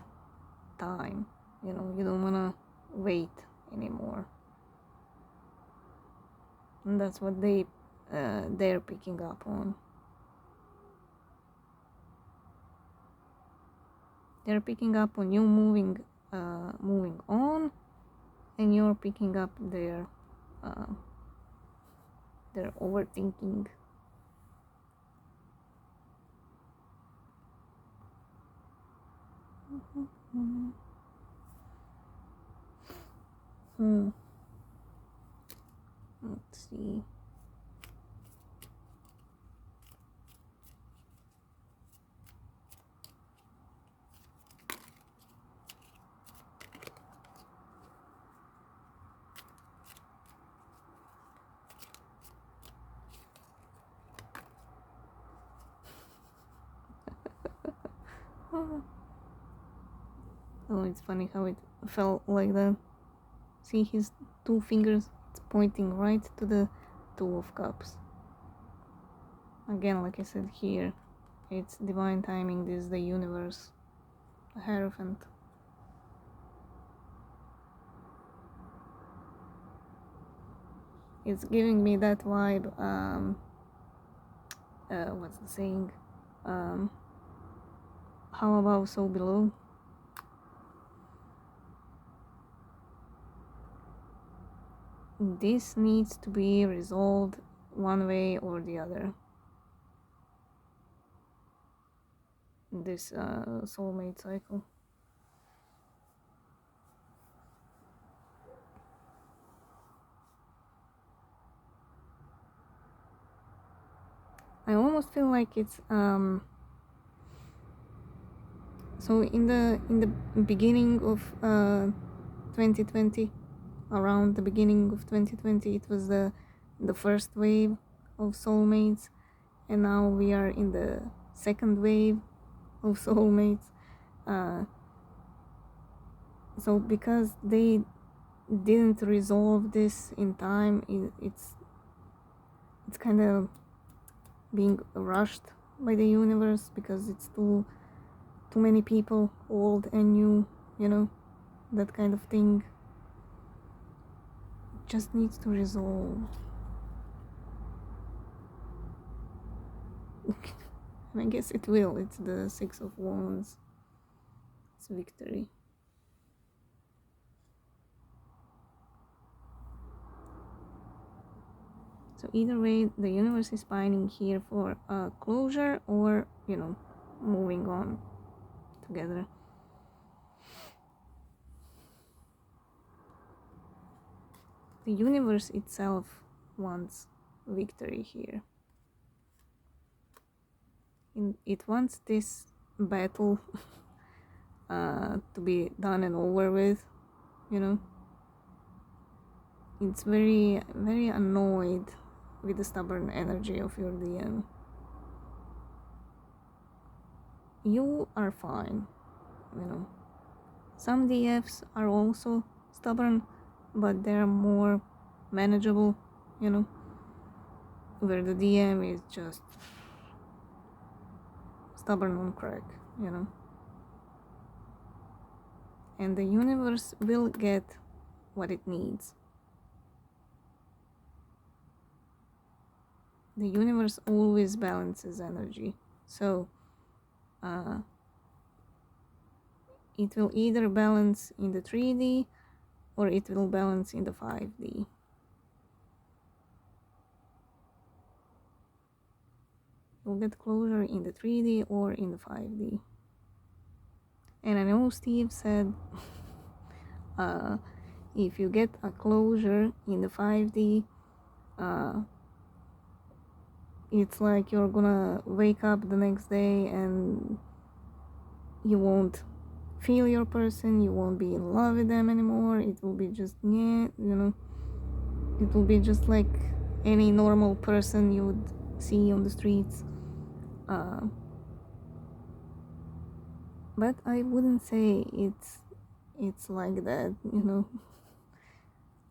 time, you don't want to wait anymore. And that's what they're picking up on. They're picking up on you moving on, and you're picking up their overthinking. Let's see. Oh, it's funny how it felt like that. See his two fingers, it's pointing right to the Two of Cups. Again, like I said here, it's divine timing. This is the universe, a Hierophant. It's giving me that vibe. What's the saying? How above, so below. This needs to be resolved one way or the other. This soulmate cycle. I almost feel like it's so in the beginning of 2020, around the beginning of 2020, it was the first wave of soulmates, and now we are in the second wave of soulmates. So because they didn't resolve this in time, it's kind of being rushed by the universe because it's too many people, old and new, you know, that kind of thing. It just needs to resolve. And I guess it will. It's the Six of Wands. It's victory. So either way, the universe is pining here for a closure or, you know, moving on together. The universe itself wants victory here. It wants this battle to be done and over with, you know. It's very, very annoyed with the stubborn energy of your DM. You are fine, you know. Some DFs are also stubborn, but they're more manageable, you know, where the DM is just stubborn on crack, you know. And the universe will get what it needs. The universe always balances energy, so it will either balance in the 3D or it will balance in the 5D. You'll get closure in the 3D or in the 5D. And I know Steve said if you get a closure in the 5D, it's like you're gonna wake up the next day and you won't feel your person, you won't be in love with them anymore. It will be just, yeah, you know, it will be just like any normal person you would see on the streets. But I wouldn't say it's like that, you know.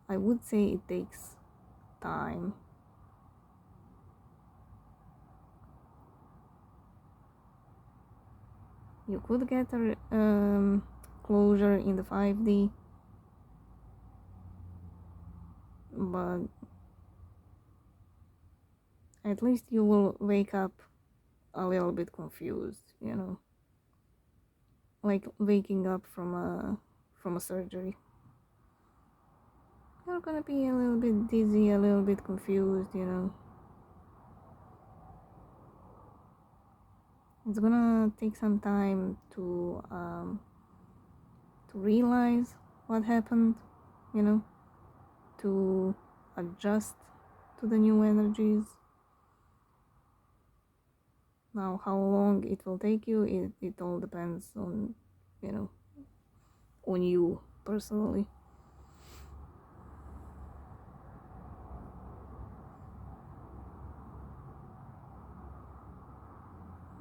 I would say it takes time. You could get a closure in the 5D, but at least you will wake up a little bit confused, you know, like waking up from a surgery. You're gonna be a little bit dizzy, a little bit confused, you know. It's gonna take some time to realize what happened, you know, to adjust to the new energies. Now, how long it will take you, it all depends on, you know, on you personally.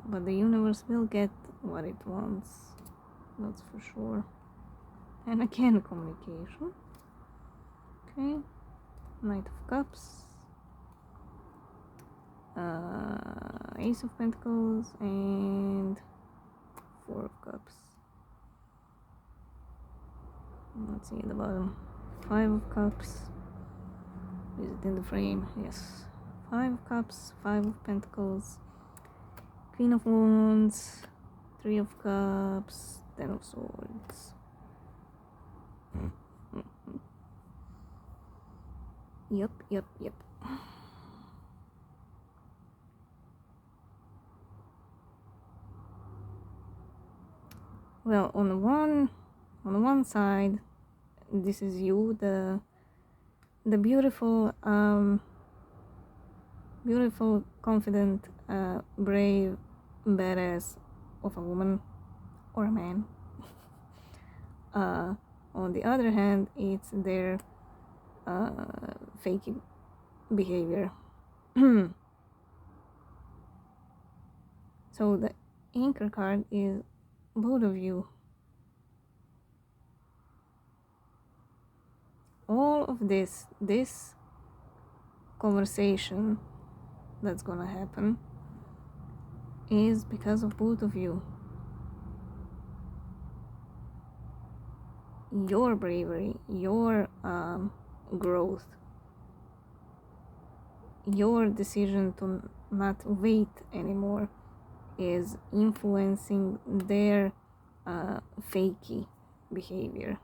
But the universe will get what it wants, that's for sure. And again, communication. Okay, Knight of Cups, Ace of Pentacles, and Four of Cups. Let's see at the bottom. Five of Cups. Is it in the frame? Yes. Five of Cups, Five of Pentacles, Queen of Wands, Three of Cups, Ten of Swords. Yep. Well, on the one side, this is you, the beautiful, confident, brave, badass of a woman or a man. On the other hand, it's their fake behavior. So the anchor card is both of you. All of this conversation that's gonna happen is because of both of you. Your bravery, your growth, your decision to not wait anymore is influencing their fakey behavior.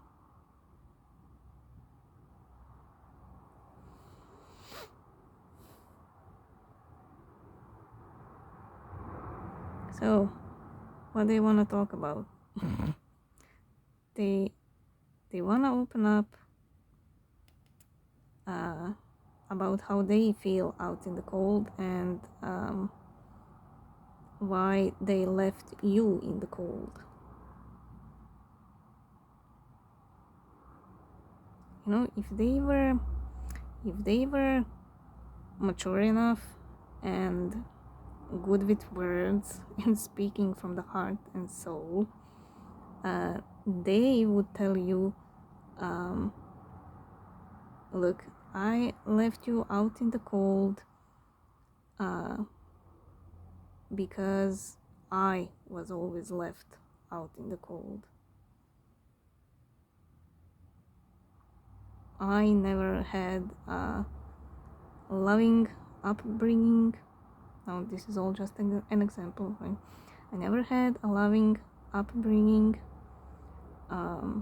So, what they want to talk about? they want to open up about how they feel out in the cold and why they left you in the cold. You know, if they were mature enough and good with words and speaking from the heart and soul, they would tell you, look, I left you out in the cold because I was always left out in the cold. I never had a loving upbringing. Now, this is all just an example, right? I never had a loving upbringing. I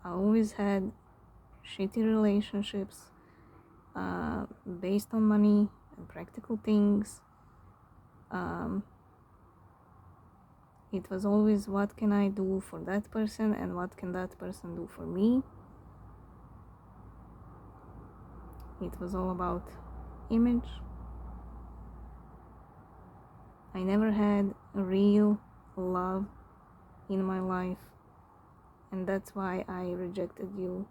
always had shitty relationships based on money and practical things. It was always, what can I do for that person and what can that person do for me? It was all about image. I never had real love in my life, and that's why I rejected you.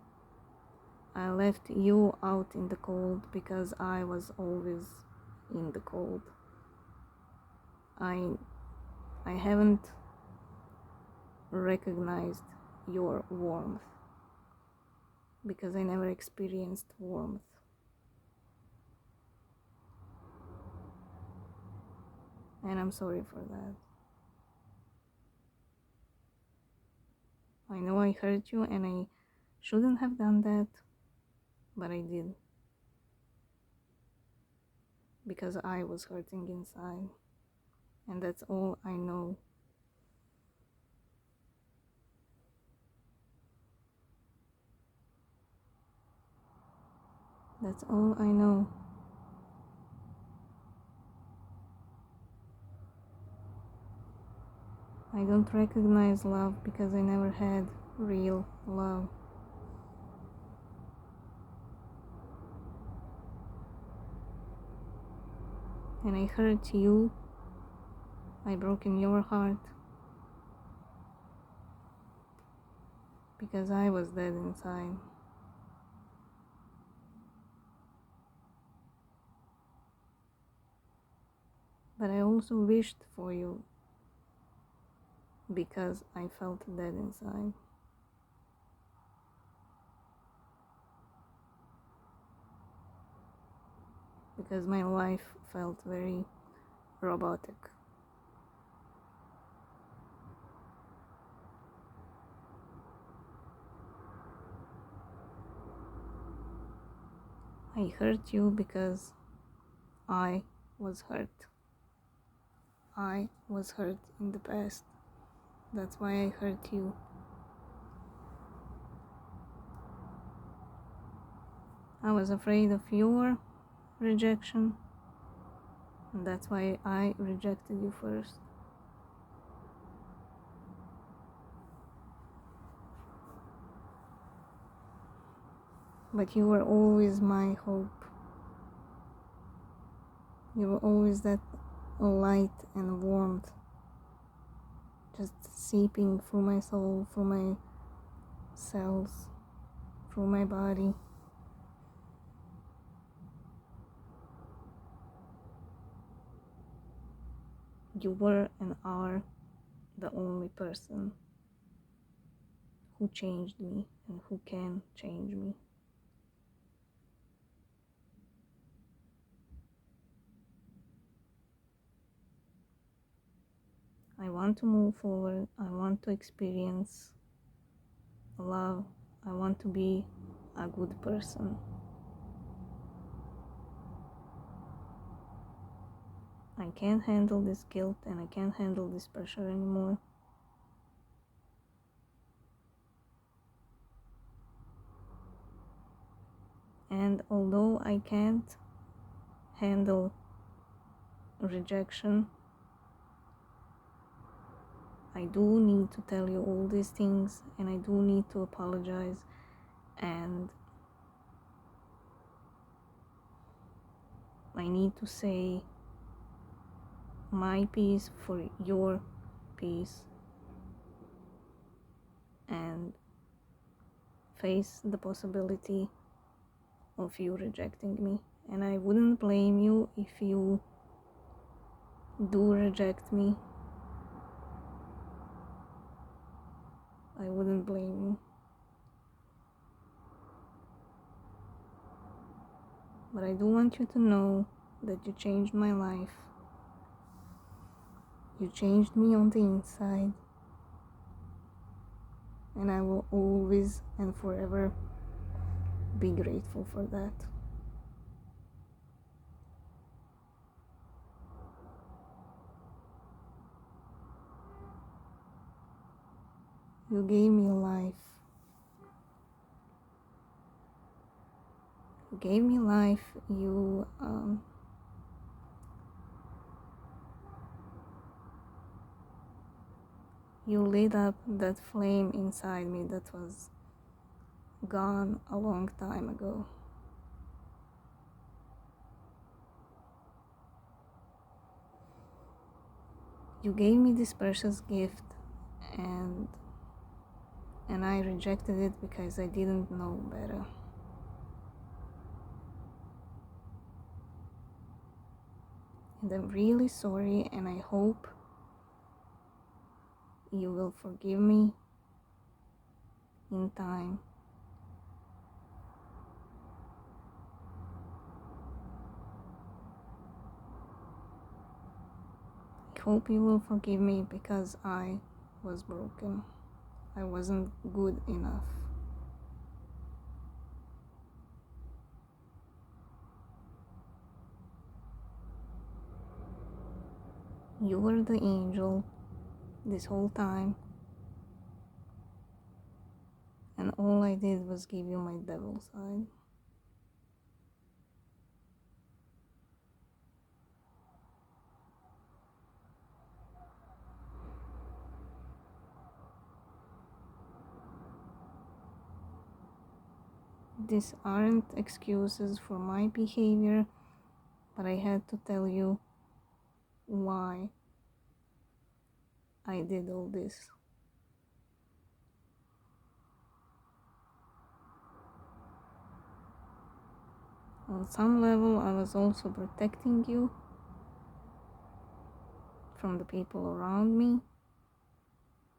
I left you out in the cold because I was always in the cold. I haven't recognized your warmth because I never experienced warmth. And I'm sorry for that. I know I hurt you and I shouldn't have done that, but I did. Because I was hurting inside. And that's all I know. That's all I know. I don't recognize love because I never had real love. And I hurt you. I broke in your heart because I was dead inside. But I also wished for you because I felt dead inside. Because my life felt very robotic. I hurt you because I was hurt. I was hurt in the past. That's why I hurt you. I was afraid of your rejection, and that's why I rejected you first. But you were always my hope. You were always that light and warmth just seeping through my soul, through my cells, through my body. You were and are the only person who changed me and who can change me. want to move forward. I want to experience love. I want to be a good person. I can't handle this guilt and I can't handle this pressure anymore. And although I can't handle rejection, I do need to tell you all these things, and I do need to apologize, and I need to say my piece for your piece and face the possibility of you rejecting me. And I wouldn't blame you if you do reject me. I wouldn't blame you. But I do want you to know that you changed my life. You changed me on the inside. And I will always and forever be grateful for that. You gave me life. You gave me life. You lit up that flame inside me that was gone a long time ago. You gave me this precious gift, and I rejected it because I didn't know better. And I'm really sorry, and I hope you will forgive me in time. I hope you will forgive me because I was broken. I wasn't good enough. You were the angel this whole time, and all I did was give you my devil side. These aren't excuses for my behavior, but I had to tell you why I did all this. On some level, I was also protecting you from the people around me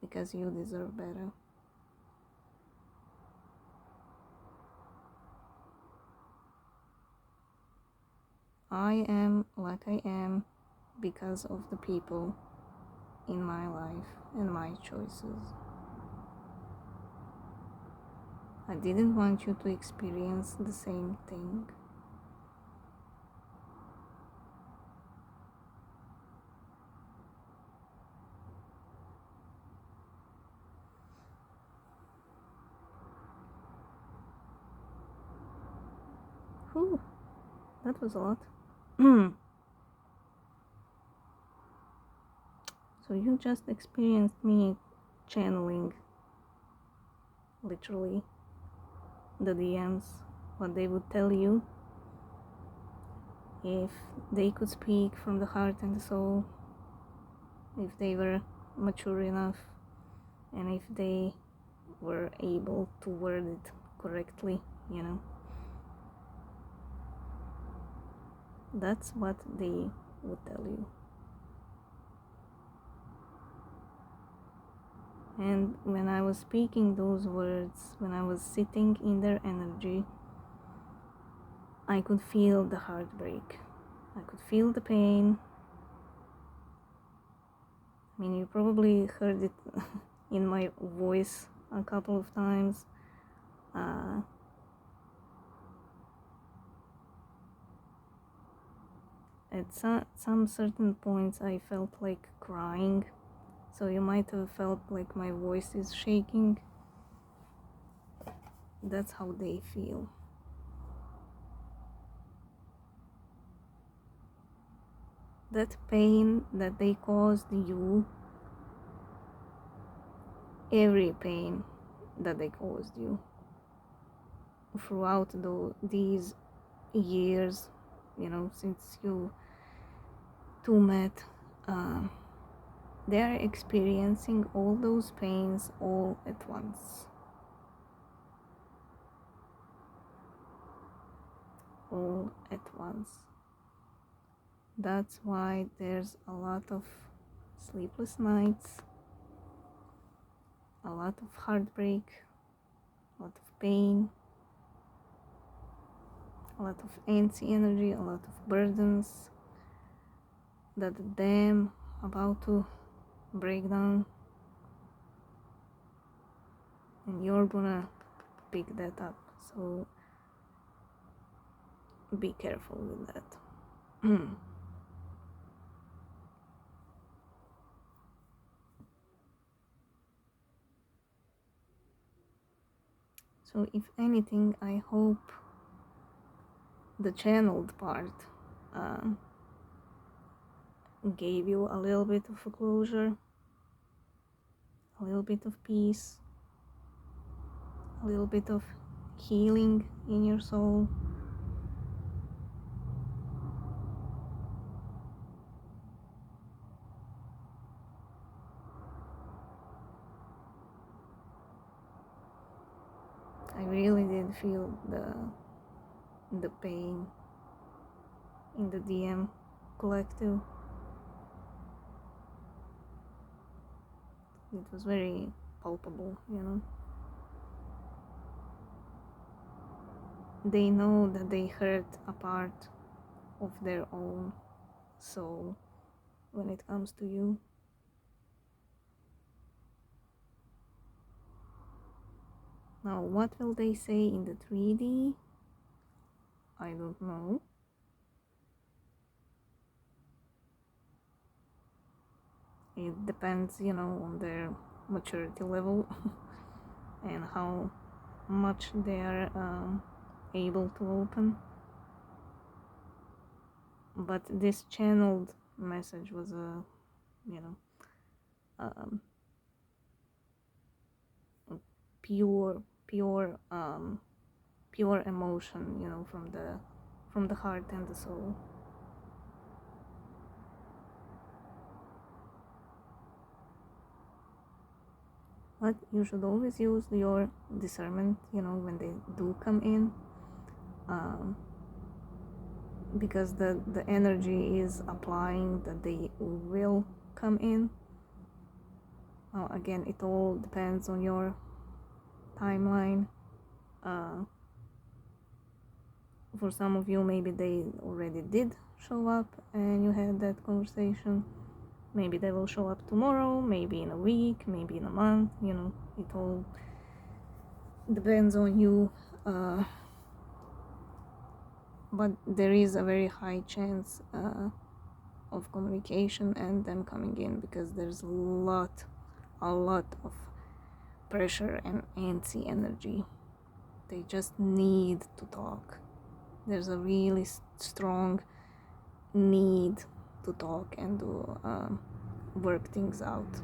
because you deserve better. I am like I am because of the people in my life and my choices. I didn't want you to experience the same thing. Whew, that was a lot. So you just experienced me channeling, literally, the DMs, what they would tell you if they could speak from the heart and the soul, if they were mature enough, and if they were able to word it correctly, you know. That's what they would tell you. And when I was speaking those words, when I was sitting in their energy, I could feel the heartbreak. I could feel the pain. I mean, you probably heard it in my voice a couple of times. At some certain points I felt like crying, so you might have felt like my voice is shaking. That's how they feel. That pain that they caused you, every pain that they caused you throughout these years, since you two met, they are experiencing all those pains all at once. All at once. That's why there's a lot of sleepless nights, a lot of heartbreak, a lot of pain, a lot of antsy energy, a lot of burdens that the dam about to break down, and you're gonna pick that up. So be careful with that. So if anything, I hope the channeled part gave you a little bit of a closure, a little bit of peace, a little bit of healing in your soul. I really did feel the pain in the DM collective. It was very palpable, They know that they hurt a part of their own soul when it comes to you. Now, what will they say in the 3D? I don't know. It depends, on their maturity level and how much they are able to open. But this channeled message was a pure pure emotion, from the heart and the soul. But you should always use your discernment, when they do come in, because the energy is applying that they will come in. Again, it all depends on your timeline. For some of you, maybe they already did show up and you had that conversation. Maybe they will show up tomorrow, maybe in a week, maybe in a month. It all depends on you. But there is a very high chance of communication and them coming in, because there's a lot of pressure and antsy energy. They just need to talk. There's a really strong need to talk and to work things out.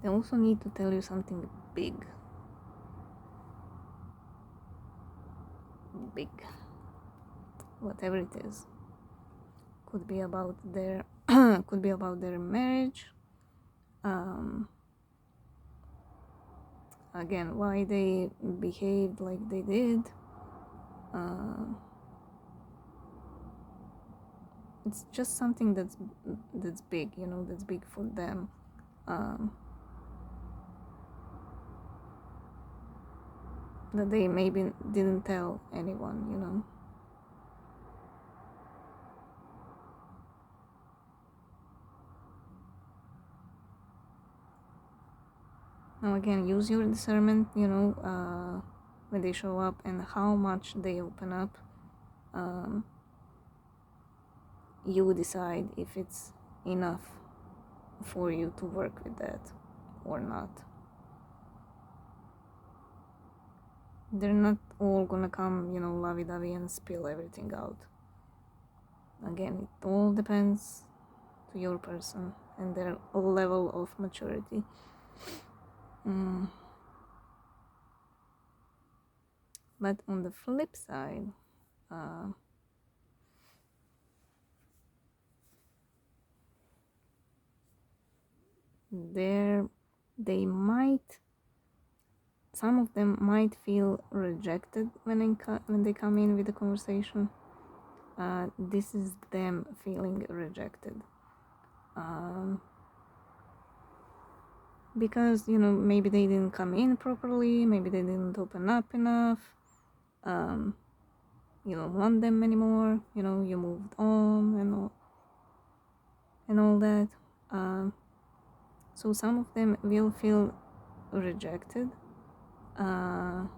They also need to tell you something big. Whatever it is. Could be about their marriage. Again, why they behaved like they did. It's just something that's big, that's big for them. that they maybe didn't tell anyone, you know. Now again, use your discernment, you know, when they show up and how much they open up. You decide if it's enough for you to work with that or not. They're not all gonna come, you know, lovey-dovey and spill everything out. Again, it all depends to your person and their level of maturity. But on the flip side, some of them might feel rejected when they come in with the conversation. This is them feeling rejected. Because, you know, maybe they didn't come in properly, maybe they didn't open up enough, you don't want them anymore, you know, you moved on and all that. So some of them will feel rejected, and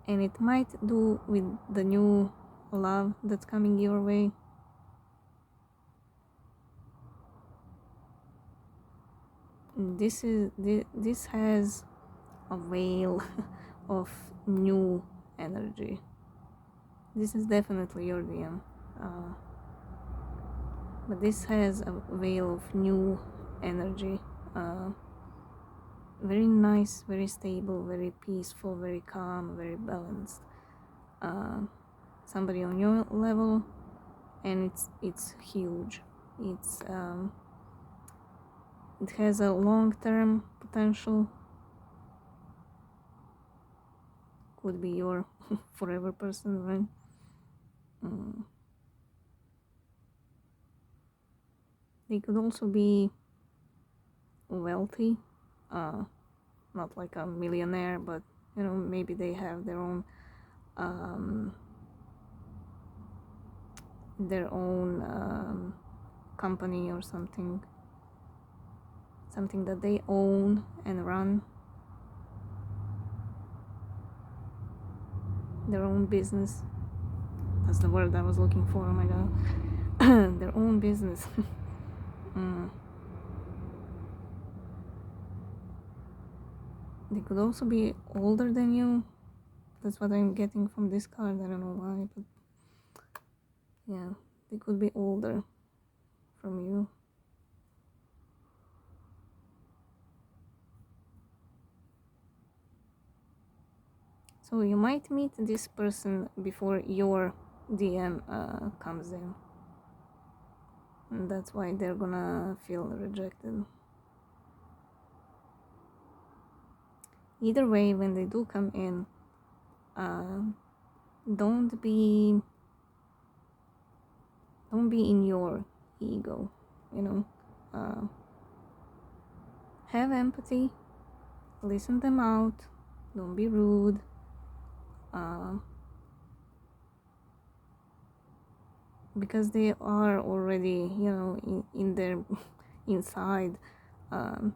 it might do with the new love that's coming your way. This has a veil of new energy. This is definitely your DM, but this has a veil of new energy. Very nice, very stable, very peaceful, very calm, very balanced. Somebody on your level, and it's huge. It has a long-term potential. Could be your forever person, right? They could also be wealthy, not like a millionaire, but you know, maybe they have their own company or something that they own and run, their own business. That's the word I was looking for. Oh my god. Their own business. They could also be older than you. That's what I'm getting from this card. I don't know why, but yeah, they could be older from you. So you might meet this person before your DM comes in, and that's why they're gonna feel rejected. Either way, when they do come in, don't be in your ego, you know. Have empathy, listen them out, don't be rude. Because they are already, you know, in their inside, they're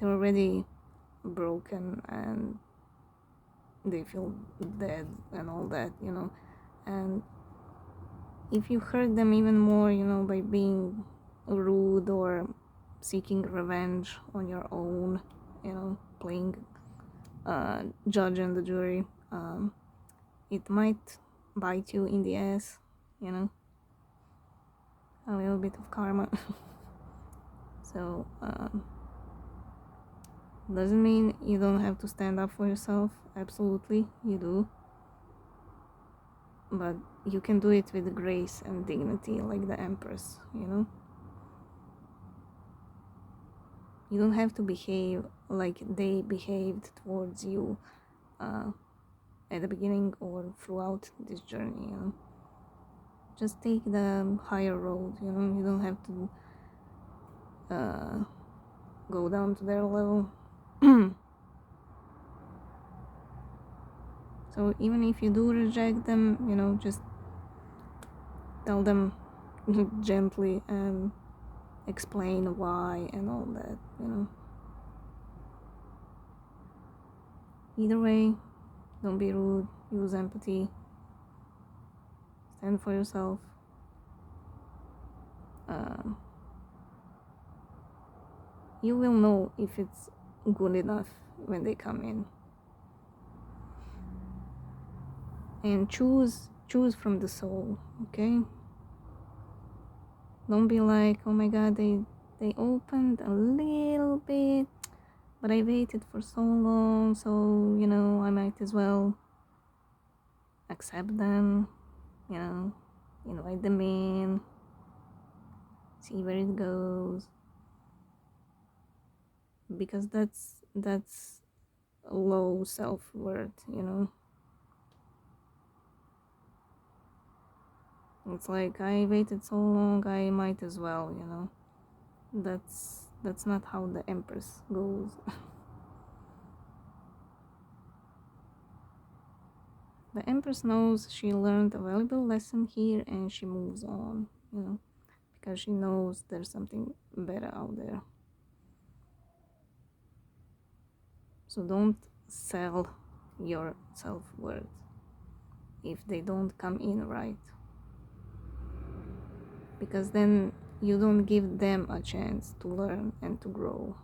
already broken and they feel dead and all that, you know. And if you hurt them even more, you know, by being rude or seeking revenge on your own, you know, playing judge and the jury, it might bite you in the ass, you know. A little bit of karma. So doesn't mean you don't have to stand up for yourself. Absolutely, you do. But you can do it with grace and dignity, like the Empress, you know. You don't have to behave like they behaved towards you at the beginning or throughout this journey, you know. Just take the higher road, you know. You don't have to go down to their level. So even if you do reject them, just tell them gently and explain why and all that. Either way, don't be rude, use empathy, stand for yourself. You will know if it's good enough when they come in. And choose from the soul, okay? Don't be like, oh my god, they opened a little bit, but I waited for so long, so I might as well accept them, invite them in, see where it goes, because that's low self-worth. It's like, I waited so long, I might as well. That's not how the Empress goes. The Empress knows she learned a valuable lesson here, and she moves on, because she knows there's something better out there. So don't sell your self-worth if they don't come in right, because then you don't give them a chance to learn and to grow.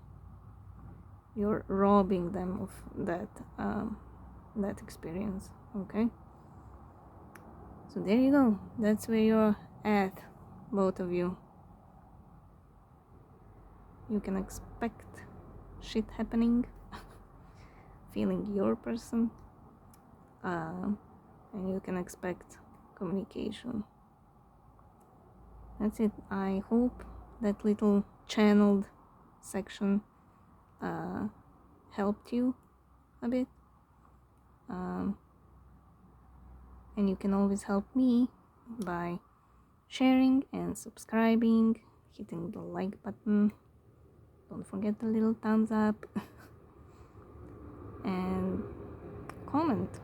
You're robbing them of that experience. Okay, so there you go. That's where you're at, both of you. You can expect shit happening, feeling your person, and you can expect communication. That's it. I hope that little channeled section helped you a bit. And you can always help me by sharing and subscribing, hitting the like button. Don't forget the little thumbs up and comment.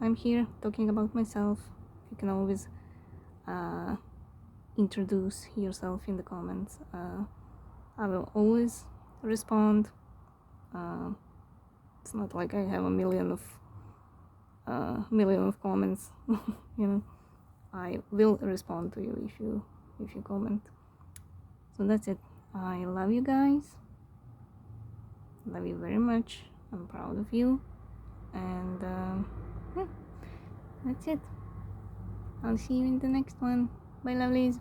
I'm here talking about myself. You can always introduce yourself in the comments. I will always respond. It's not like I have a million of comments. I will respond to you if you comment. So that's it. I love you guys. Love you very much. I'm proud of you. And yeah, that's it. I'll see you in the next one. Bye, lovelies.